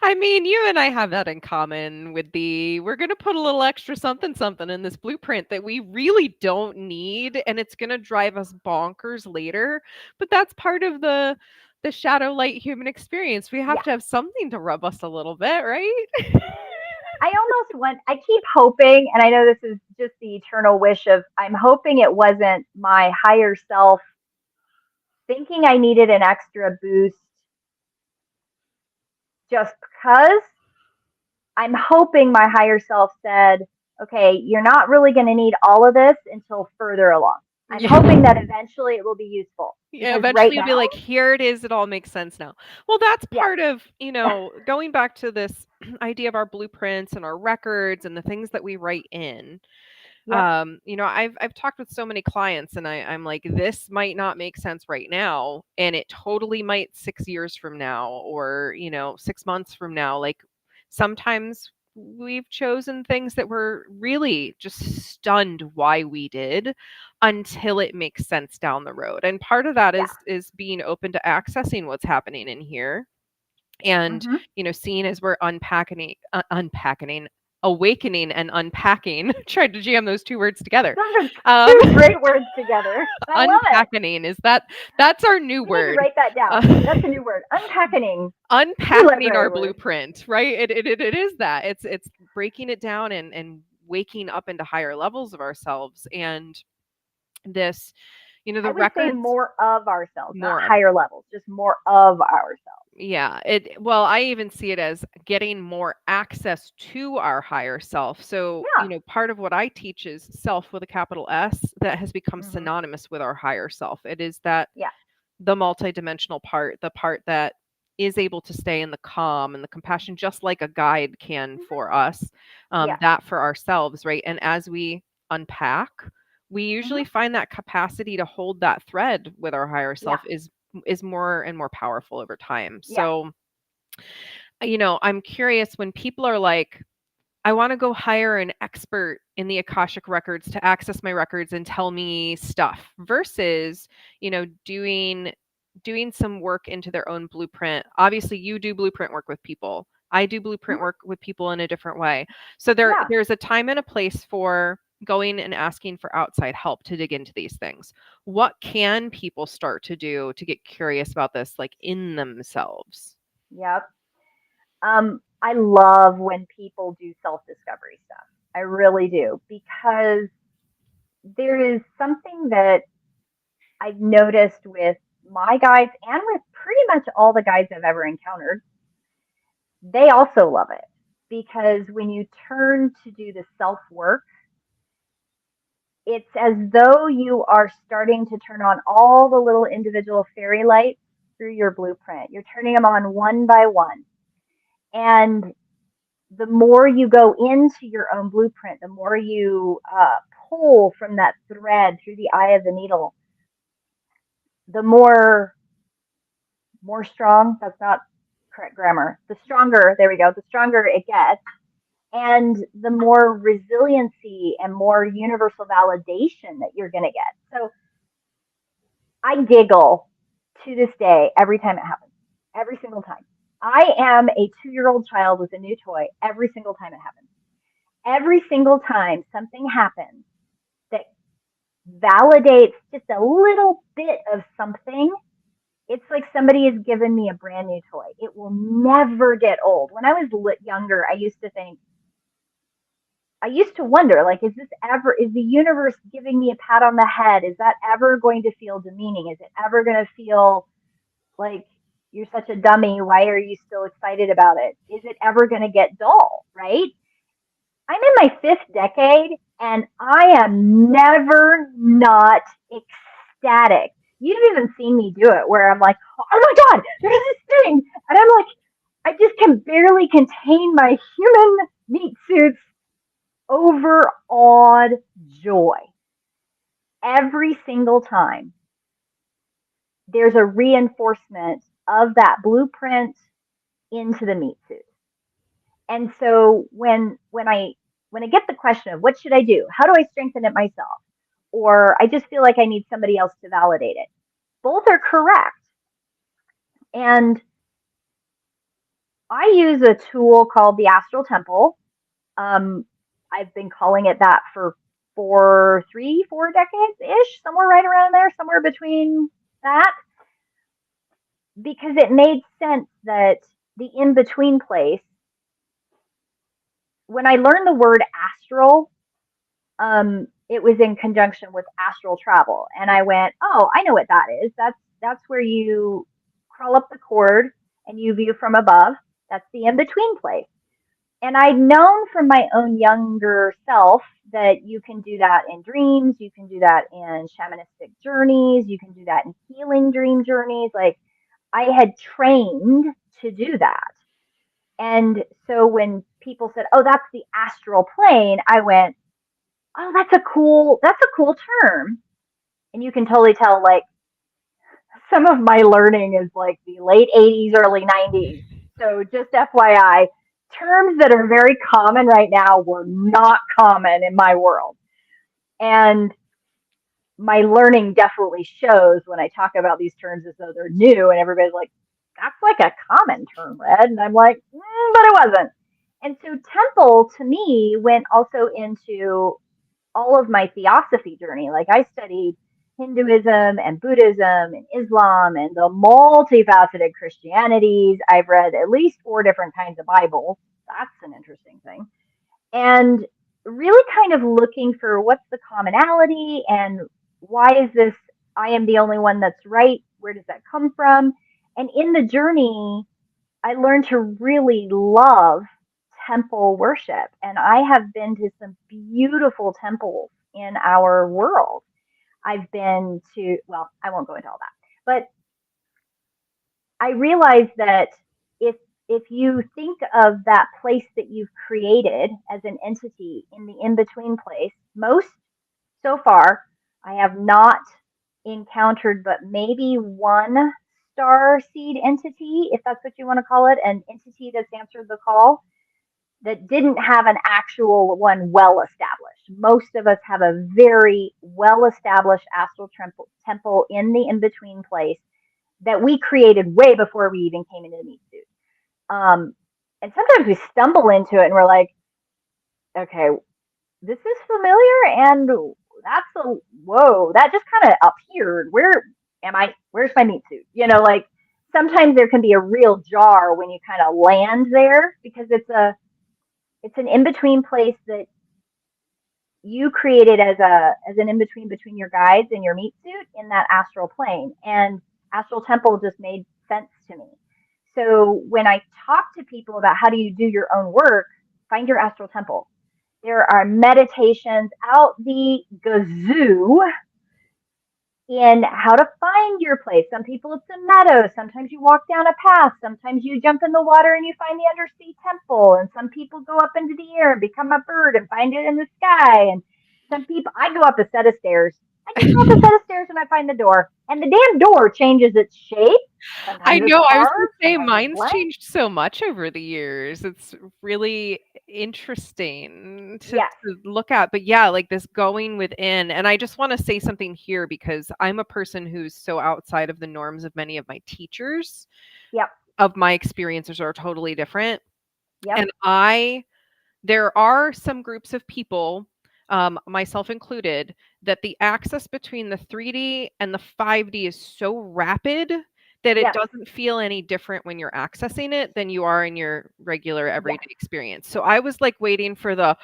I mean, you and I have that in common with we're going to put a little extra something something in this blueprint that we really don't need and it's going to drive us bonkers later, but that's part of the shadow light human experience. We have Yeah. to have something to rub us a little bit, right? I almost want, I keep hoping, and I know this is just the eternal wish of, I'm hoping it wasn't my higher self thinking I needed an extra boost just because. I'm hoping my higher self said, okay, you're not really going to need all of this until further along. I'm hoping Yeah. that eventually it will be useful Yeah, because right eventually you'll be now, like, here it is. It all makes sense now. Well, that's yes, part of, going back to this idea of our blueprints and our records and the things that we write in. yep, I've talked with so many clients and I'm like, this might not make sense right now. And it totally might 6 years from now or, 6 months from now. Like sometimes we've chosen things that were really just stunned why we did until it makes sense down the road. And part of that yeah, is being open to accessing what's happening in here and mm-hmm. seeing as we're unpacking awakening and unpacking tried to jam those two words together. Those are um two great words together. I love it. unpacking that's our new We need to word. write that down. uh, That's a new word. Unpacking. New Unpacking library our word. blueprint, right? It is that it's breaking it down and waking up into higher levels of ourselves and this, the I would say records. more of ourselves, not More of. higher levels, just more of ourselves. Yeah, well, I even see it as getting more access to our higher self. So, Yeah. part of what I teach is self with a capital S that has become Mm-hmm. synonymous with our higher self. It is that Yeah. the multidimensional part, the part that is able to stay in the calm and the compassion, just like a guide can Mm-hmm. for us, Yeah. that for ourselves, right? And as we unpack, we usually Mm-hmm. find that capacity to hold that thread with our higher Yeah. self is more and more powerful over time. Yeah. So, I'm curious when people are like, I want to go hire an expert in the Akashic records to access my records and tell me stuff versus, doing some work into their own blueprint. Obviously, you do blueprint work with people. I do blueprint Mm-hmm. work with people in a different way. So Yeah. there's a time and a place for going and asking for outside help to dig into these things. What can people start to do to get curious about this like in themselves? Yep. I love when people do self discovery stuff. I really do because there is something that I've noticed with my guides and with pretty much all the guides I've ever encountered. They also love it because when you turn to do the self work, it's as though you are starting to turn on all the little individual fairy lights through your blueprint. You're turning them on one by one. And the more you go into your own blueprint, the more you pull from that thread through the eye of the needle, the more strong. That's not correct grammar. The stronger, there we go. The stronger it gets, and the more resiliency and more universal validation that you're going to get. So I giggle to this day every time it happens. Every single time. I am a 2-year-old child with a new toy every single time it happens. Every single time something happens, validates just a little bit of something, it's like somebody has given me a brand new toy. It will never get old. When I was younger, I used to wonder, like, is the universe giving me a pat on the head? Is that ever going to feel demeaning? Is it ever going to feel like you're such a dummy? Why are you still excited about it? Is it ever going to get dull? Right? I'm in my fifth decade and I am never not ecstatic. You've even seen me do it where I'm like, oh my God, there's this thing. And I'm like, I just can barely contain my human meat suit's overawed joy. Every single time there's a reinforcement of that blueprint into the meat suit. And so when I get the question of what should I do? How do I strengthen it myself? Or I just feel like I need somebody else to validate it. Both are correct. And I use a tool called the Astral Temple. Um, I've been calling it that for 4 decades ish, somewhere right around there, somewhere between that, because it made sense that the in between place, when I learned the word astral, it was in conjunction with astral travel. And I went, oh, I know what that is. That's where you crawl up the cord and you view from above. That's the in between place. And I'd known from my own younger self that you can do that in dreams, you can do that in shamanistic journeys, you can do that in healing dream journeys. Like I had trained to do that. And so when people said, "Oh, that's the astral plane," I went, "Oh, that's a cool term." And you can totally tell like some of my learning is like the late 80s, early 90s. So just FYI, terms that are very common right now were not common in my world. And my learning definitely shows when I talk about these terms as though they're new and everybody's like, that's like a common term, Red. And I'm like, but it wasn't. And so temple to me went also into all of my theosophy journey. Like I studied Hinduism and Buddhism and Islam and the multifaceted Christianities. I've read at least 4 different kinds of Bibles. That's an interesting thing. And really kind of looking for what's the commonality and why is this I am the only one that's right? Where does that come from? And in the journey, I learned to really love temple worship. And I have been to some beautiful temples in our world. I've been to, well, I won't go into all that, but I realized that if if you think of that place that you've created as an entity in the in between place, most so far I have not encountered but maybe one star seed entity, if that's what you want to call it, an entity that's answered the call that didn't have an actual one well established. Most of us have a very well established astral temple in the in between place that we created way before we even came into the meat suit. And sometimes we stumble into it and we're like, okay, this is familiar and that's a whoa, that just kind of appeared. Where am I? Where's my meat suit? Like sometimes there can be a real jar when you kind of land there because it's an in between place that you created as an in between your guides and your meat suit in that astral plane. And astral temple just made sense to me. So when I talk to people about how do you do your own work, find your astral temple. There are meditations out the gazoo in how to find your place. Some people it's a meadow. Sometimes you walk down a path. Sometimes you jump in the water and you find the undersea temple. And some people go up into the air and become a bird and find it in the sky. And some people, I go up a set of stairs. I just go up a set of stairs and I find the door. And the damn door changes its shape. I Sometimes it's know. I was going carved. to say Sometimes it's mine's blank. changed so much over the years. It's really interesting Yes. to look at. But yeah, like this going within. And I just want to say something here because I'm a person who's so outside of the norms of many of my teachers. Yep. Of my experiences are totally different. Yep. And there are some groups of people myself included, that the access between the 3D and the 5D is so rapid that it Yes. doesn't feel any different when you're accessing it than you are in your regular Yes. everyday experience. So I was like waiting for the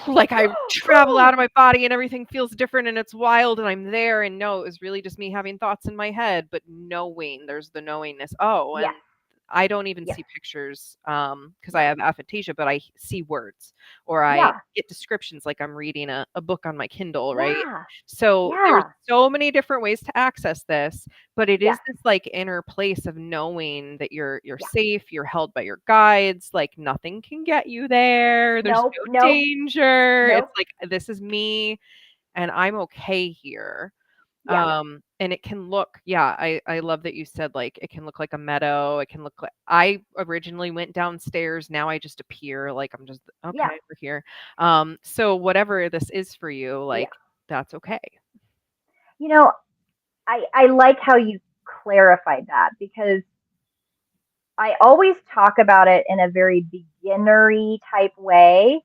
like I travel out of my body and everything feels different and it's wild and I'm there, and no, it was really just me having thoughts in my head, but knowing, there's the knowingness. Oh, Yes. and I don't even Yes. see pictures because I Yes. have aphantasia, but I see words or I Yeah. get descriptions like I'm reading a book on my Kindle, right? Yeah. So there's Yeah. so many different ways to access this, but it is Yes. this like inner place of knowing that you're Yeah. safe, you're held by your guides, like nothing can get you there. There's Nope. no Nope. danger. It's Nope. like this is me and I'm okay here. Yeah. And it can look, yeah, I love that you said like it can look like a meadow. It can look like I originally went downstairs. Now I just appear like I'm just Yeah. okay, we're here. So whatever this is for you, Yeah. like that's okay. You know, I like how you clarified that, because I always talk about it in a very beginnery type way,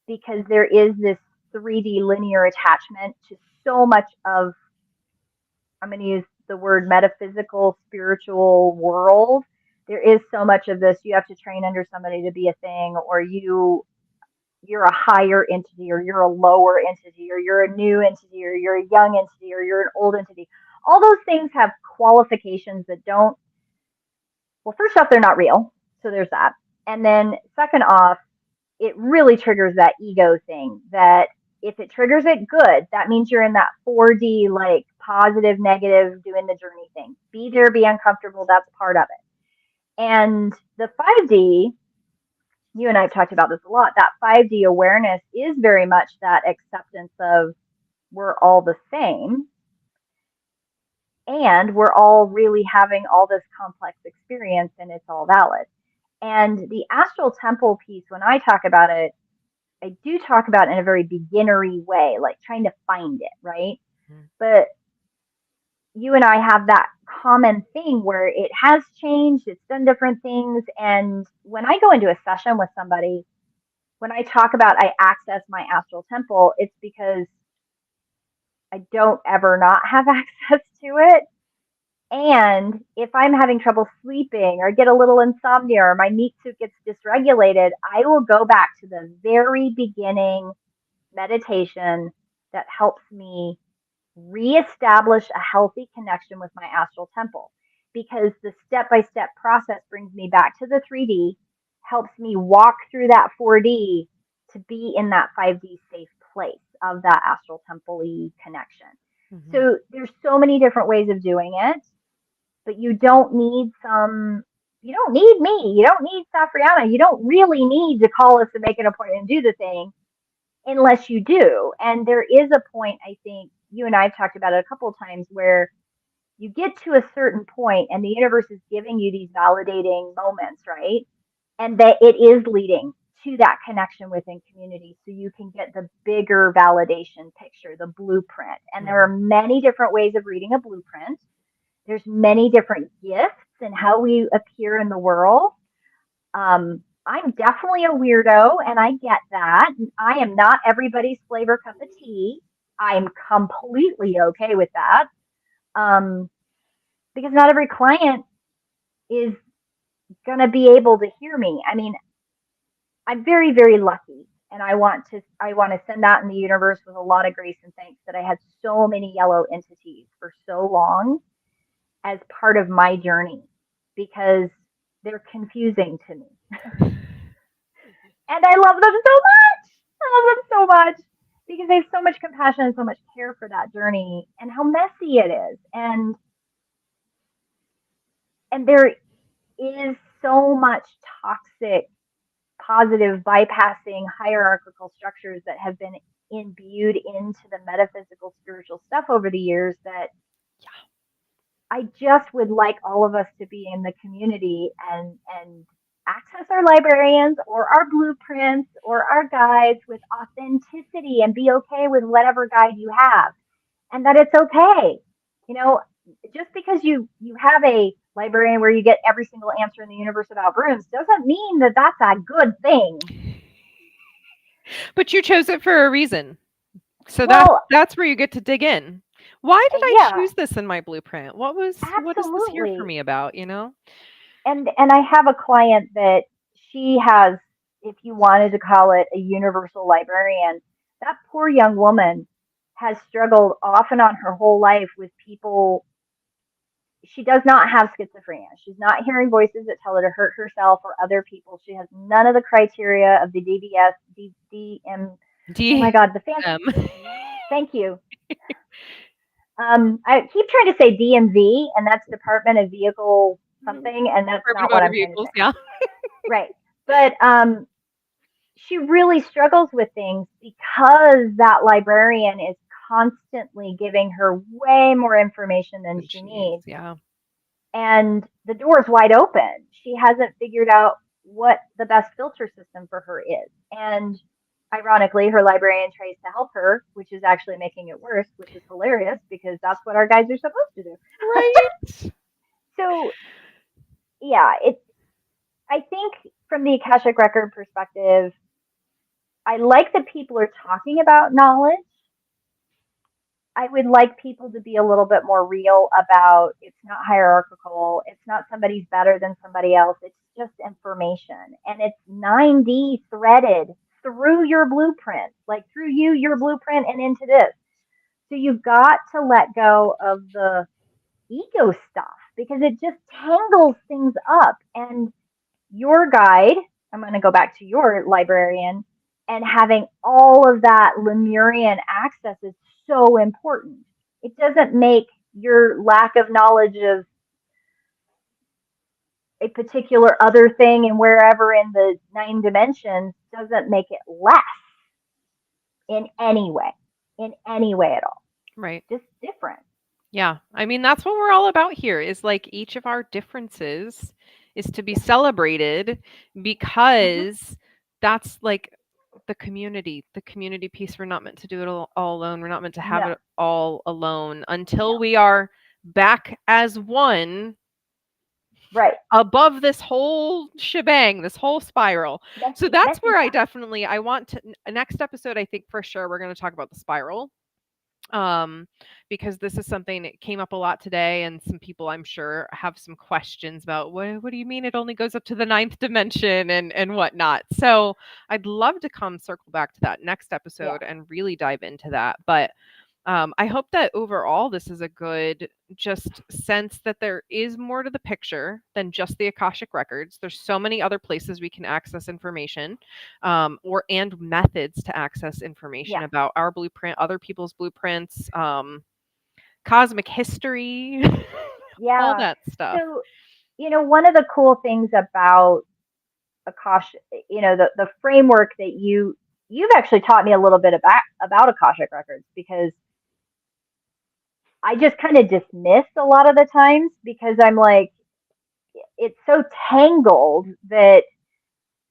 because there is this 3D linear attachment to so much of, I'm going to use the word metaphysical, spiritual world. There is so much of this. You have to train under somebody to be a thing, or you're a higher entity, or you're a lower entity, or you're a new entity, or you're a young entity, or you're an old entity. All those things have qualifications that don't, well, first off, they're not real. So there's that. And then second off, it really triggers that ego thing, that if it triggers it good, that means you're in that 4D, like positive, negative, doing the journey thing. Be there, be uncomfortable. That's part of it. And the 5D, you and I have talked about this a lot, that 5D awareness is very much that acceptance of we're all the same, and we're all really having all this complex experience, and it's all valid. And the astral temple piece, when I talk about it, I do talk about it in a very beginnery way, like trying to find it, right? Mhm. But you and I have that common thing where it has changed, it's done different things. And when I go into a session with somebody, when I talk about I access my astral temple, it's because I don't ever not have access to it. And if I'm having trouble sleeping or get a little insomnia or my meat suit gets dysregulated, I will go back to the very beginning meditation that helps me reestablish a healthy connection with my astral temple, because the step by step process brings me back to the 3D, helps me walk through that 4D to be in that 5D safe place of that astral temple connection. Mhm. So there's so many different ways of doing it, but you don't need some, you don't need me, you don't need Safrianna, you don't really need to call us and make an appointment and do the thing unless you do. And there is a point, I think you and I have talked about it a couple of times, where you get to a certain point and the universe is giving you these validating moments, right? And that it is leading to that connection within community, so you can get the bigger validation picture, the blueprint. And there are Mhm. many different ways of reading a blueprint. There's many different gifts and how we appear in the world. I'm definitely a weirdo, and I get that. I am not everybody's flavor cup of tea. I'm completely okay with that, um, because not every client is going to be able to hear me. I mean, I'm very, very lucky, and I want to send that in the universe with a lot of grace and thanks that I had so many yellow entities for so long as part of my journey, because they're confusing to me. And I love them so much. I love them so much because they have so much compassion and so much care for that journey and how messy it is. And there is so much toxic, positive, bypassing hierarchical structures that have been imbued into the metaphysical, spiritual stuff over the years, that I just would like all of us to be in the community and access our librarians or our blueprints or our guides with authenticity, and be okay with whatever guide you have, and that it's okay. You know, just because you have a librarian where you get every single answer in the universe about brooms doesn't mean that that's a good thing. But you chose it for a reason. So Well, that's where you get to dig in. Why did I yeah, choose this in my blueprint? What is this here for absolutely. me about, you know? And I have a client that she has, if you wanted to call it a universal librarian, that poor young woman has struggled off and on her whole life with people. She does not have schizophrenia. She's not hearing voices that tell her to hurt herself or other people. She has none of the criteria of the DBS, DDM. Oh my God, the fancy. DM. Thank you. I keep trying to say DMV, and that's Department of Vehicle something, and that's Urban not what motor I'm trying to vehicles, say. yeah. Right. But she really struggles with things because that librarian is constantly giving her way more information than Than she she needs, needs. yeah. And the door is wide open. She hasn't figured out what the best filter system for her is. And ironically, her librarian tries to help her, which is actually making it worse, which is hilarious because that's what our guides are supposed to do. Right. So, yeah, I think from the Akashic Record perspective, I like that people are talking about knowledge. I would like people to be a little bit more real about it's not hierarchical, it's not somebody's better than somebody else, it's just information. And it's 9D threaded through your blueprint, like through you, your blueprint, and into this. So you've got to let go of the ego stuff because it just tangles things up. And your guide, I'm going to go back to your librarian, and having all of that Lemurian access is so important. It doesn't make your lack of knowledge of a particular other thing and wherever in the 9 dimensions doesn't make it less in any way, in any way at all. Right. Just different. Yeah. I mean, that's what we're all about here is like each of our differences is to be celebrated Mm-hmm. because that's like the community piece. We're not meant to do it all alone. We're not meant to have No, it all alone no. until we are back as one Right. above this whole shebang, this whole spiral. So Messy, that's messy where time. I want to next episode I think for sure we're going to talk about the spiral um because this is something that came up a lot today and some people I'm sure have some questions about what do you mean it only goes up to the ninth dimension and whatnot. So I'd love to come circle back to that next Yeah. episode and really dive into that. But I hope that overall this is a good just sense that there is more to the picture than just the Akashic records. There's so many other places we can access information, or and methods to access information Yeah. about our blueprint, other people's blueprints, cosmic history, all Yeah. that stuff. So, one of the cool things about Akashic, the framework that you've actually taught me a little bit about Akashic records because I just kind of dismiss a lot of the times because I'm like it's so tangled that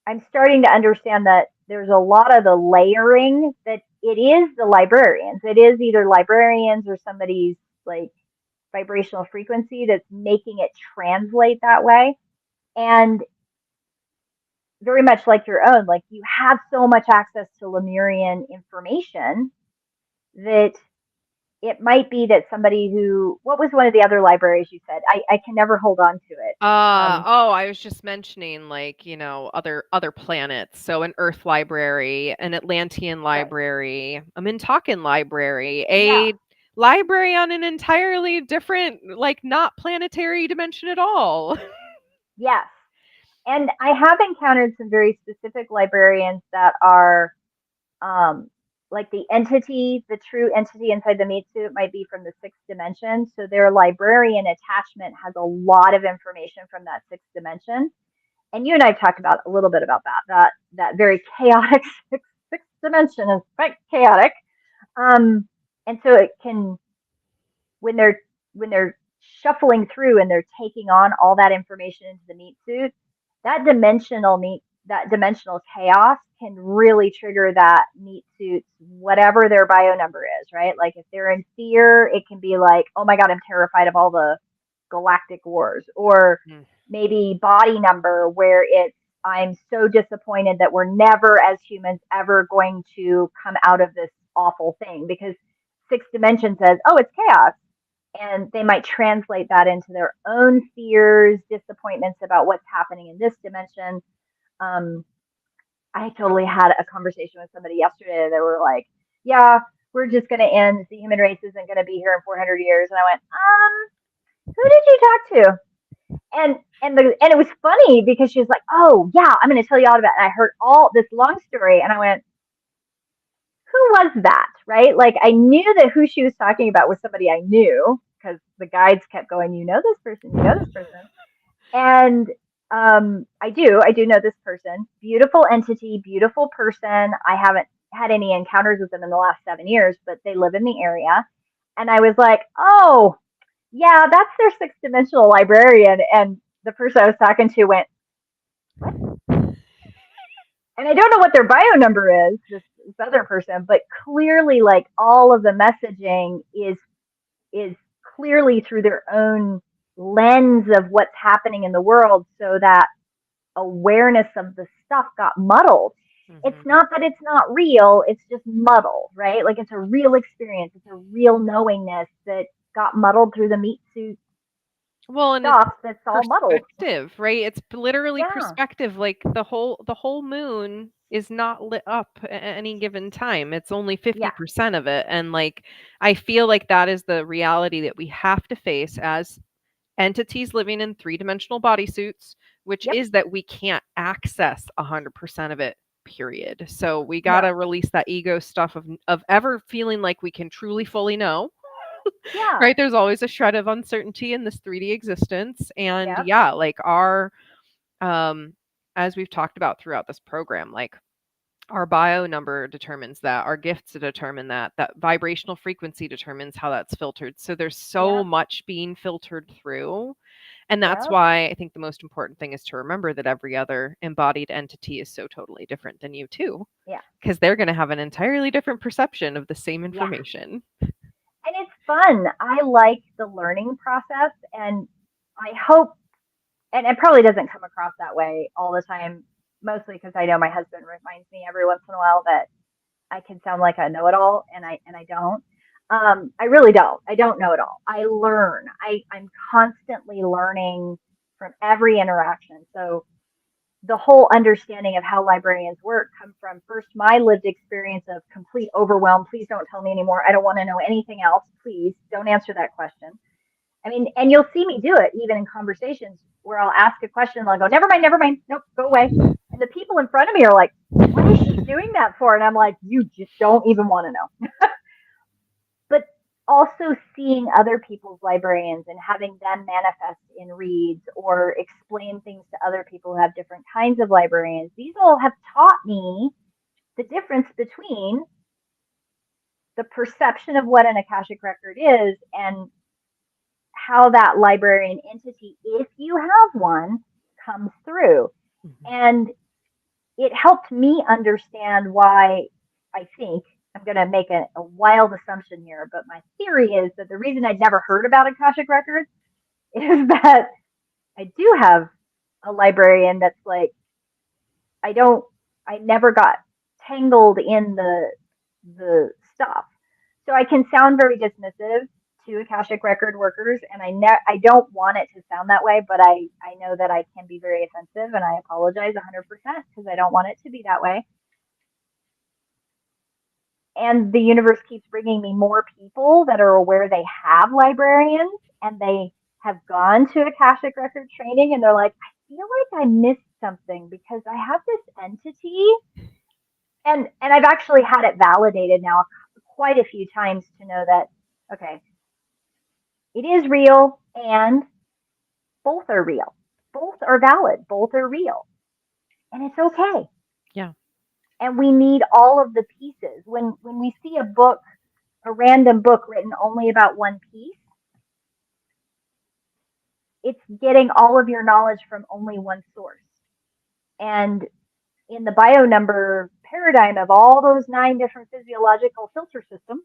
I'm starting to understand that there's a lot of the layering that it is the librarians. It is either librarians or somebody's like vibrational frequency that's making it translate that way. And very much like your own, like you have so much access to Lemurian information that it might be that somebody who, what was one of the other libraries you said? I can never hold on to it. Oh, I was just mentioning like, other planets. So an Earth library, an Atlantean Right. library, a Mintakan library, Yeah. a library on an entirely different, like not planetary dimension at all. Yes. And I have encountered some very specific librarians that are um, like the true entity inside the meat suit might be from the 6th dimension. So their librarian attachment has a lot of information from that 6th dimension. And you and I've talked about a little bit about that very chaotic sixth dimension is quite chaotic. And so it can when they're shuffling through and they're taking on all that information into the meat suit, that dimensional chaos can really trigger that meat suit's whatever their bio number is, right? Like if they're in fear, it can be like, oh my god, I'm terrified of all the galactic wars, or Mm. maybe body number where it's I'm so disappointed that we're never as humans ever going to come out of this awful thing, because sixth dimension says, oh, it's chaos. And they might translate that into their own fears, disappointments about what's happening in this dimension. Um, I totally had a conversation with somebody yesterday. They were like, yeah, we're just going to end. The human race isn't going to be here in 400 years. And I went, who did you talk to? And it was funny because she was like, oh yeah, I'm going to tell you all about it. And I heard all this long story, and I went, who was that? Right? Like, I knew that who she was talking about was somebody I knew, because the guides kept going, you know this person, you know this person. And I do know this person. Beautiful entity, beautiful person. I haven't had any encounters with them in the last 7 years, but they live in the area. And I was like, oh, yeah, that's their sixth dimensional librarian. And the person I was talking to went, what? And I don't know what their bio number is, this other person, but clearly, like, all of the messaging is clearly through their own lens of what's happening in the world, so that awareness of the stuff got muddled. Mm-hmm. It's not that it's not real, it's just muddled, right? Like, it's a real experience, it's a real knowingness that got muddled through the meat suit. Well, and stuff that's all muddled. Perspective, right? It's literally perspective. Like the whole moon is not lit up at any given time. It's only 50% of it. And like, I feel like that is the reality that we have to face as entities living in 3-dimensional bodysuits, which is that we can't access 100% of it, period. So we got to release that ego stuff of ever feeling like we can truly fully know. Right? There's always a shred of uncertainty in this 3D existence. And like our, as we've talked about throughout this program, like our bio number determines that, our gifts determine that vibrational frequency determines how that's filtered. So there's so much being filtered through. And that's why I think the most important thing is to remember that every other embodied entity is so totally different than you too. Yeah. Because they're going to have an entirely different perception of the same information. And it's fun. I like the learning process, and I hope, and it probably doesn't come across that way all the time, mostly because I know my husband reminds me every once in a while that I can sound like a know-it-all, and I don't. I really don't. I don't know it all. I learn. I'm constantly learning from every interaction. So the whole understanding of how librarians work come from, first, my lived experience of complete overwhelm. Please don't tell me anymore. I don't want to know anything else. Please don't answer that question. I mean, and you'll see me do it even in conversations where I'll ask a question and I'll go, never mind. Nope, go away. And the people in front of me are like, what is she doing that for? And I'm like, you just don't even want to know. But also seeing other people's librarians and having them manifest in reads or explain things to other people who have different kinds of librarians. These all have taught me the difference between the perception of what an Akashic record is and how that librarian entity, if you have one, comes through. Mm-hmm. And it helped me understand why, I think, I'm going to make a wild assumption here, but my theory is that the reason I'd never heard about Akashic Records is that I do have a librarian that's like, I never got tangled in the stuff. So I can sound very dismissive to Akashic Record workers, and I don't want it to sound that way, but I know that I can be very offensive, and I apologize 100% because I don't want it to be that way. And the universe keeps bringing me more people that are aware they have librarians and they have gone to Akashic Record training, and they're like, I feel like I missed something because I have this entity. And I've actually had it validated now quite a few times to know that, okay, it is real and both are real. Both are valid. Both are real. And it's okay. Yeah. And we need all of the pieces. When we see a book, a random book written only about one piece, it's getting all of your knowledge from only one source. And in the bio number paradigm of all those 9 different physiological filter systems,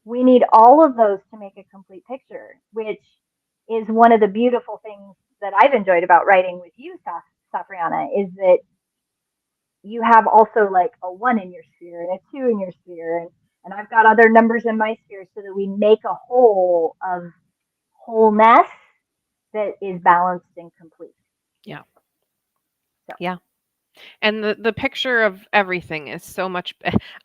we need all of those to make a complete picture, which is one of the beautiful things that I've enjoyed about writing with you, Safrianna, is that you have also like a 1 in your sphere and a 2 in your sphere, and I've got other numbers in my sphere, so that we make a whole of wholeness that is balanced and complete. Yeah. So. Yeah. And the picture of everything is so much.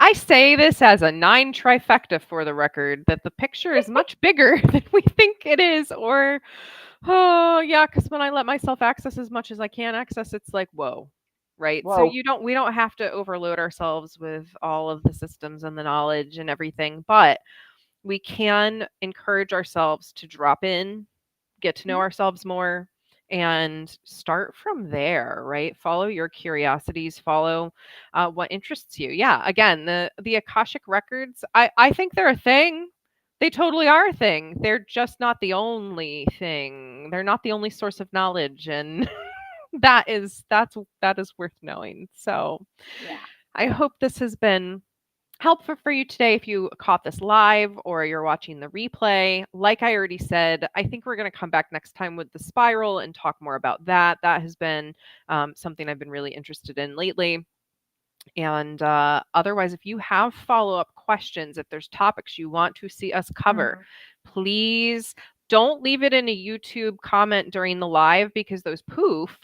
I say this as a 9 trifecta for the record, that the picture is much bigger than we think it is. Or, oh, yeah, because when I let myself access as much as I can access, it's like, whoa. Right. So Whoa. we don't have to overload ourselves with all of the systems and the knowledge and everything, but we can encourage ourselves to drop in, get to know ourselves more, and start from there, right? Follow your curiosities, follow what interests you. Yeah, again, the Akashic records, I think they're a thing. They totally are a thing. They're just not the only thing. They're not the only source of knowledge, and that is worth knowing. So Yeah. I hope this has been helpful for you today if you caught this live or you're watching the replay. Like I already said, I think we're going to come back next time with the spiral and talk more about that. That has been something I've been really interested in lately. And otherwise, if you have follow-up questions, if there's topics you want to see us cover, please don't leave it in a YouTube comment during the live, because those poof.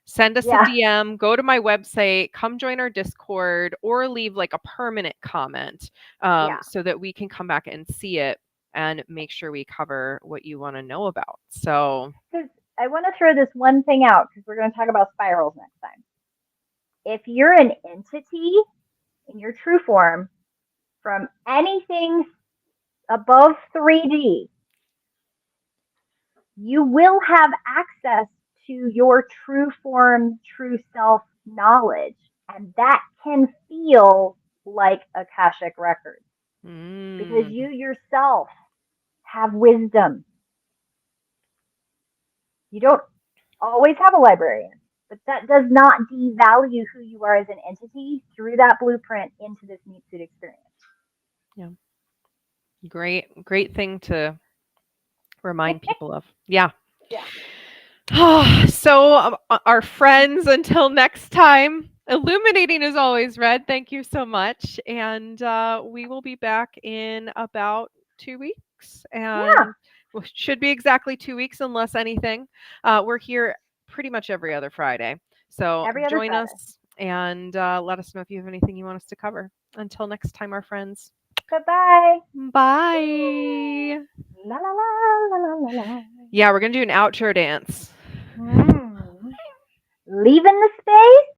Send us a DM, go to my website, come join our Discord, or leave like a permanent comment so that we can come back and see it and make sure we cover what you want to know about. So, Because I want to throw this one thing out, because we're going to talk about spirals next time. If you're an entity in your true form from anything above 3D, you will have access to your true form, true self knowledge. And that can feel like Akashic records, because you yourself have wisdom. You don't always have a librarian, but that does not devalue who you are as an entity through that blueprint into this meat suit experience. Yeah. Great thing to remind people of. Yeah. Yeah. So, our friends, until next time, illuminating as always, Red. Thank you so much. And we will be back in about 2 weeks. And should be exactly 2 weeks, unless anything. We're here pretty much every other Friday. So join us and let us know if you have anything you want us to cover. Until next time, our friends. Bye-bye. Bye. La la la la la la. Yeah, we're going to do an outro dance. Leaving the space.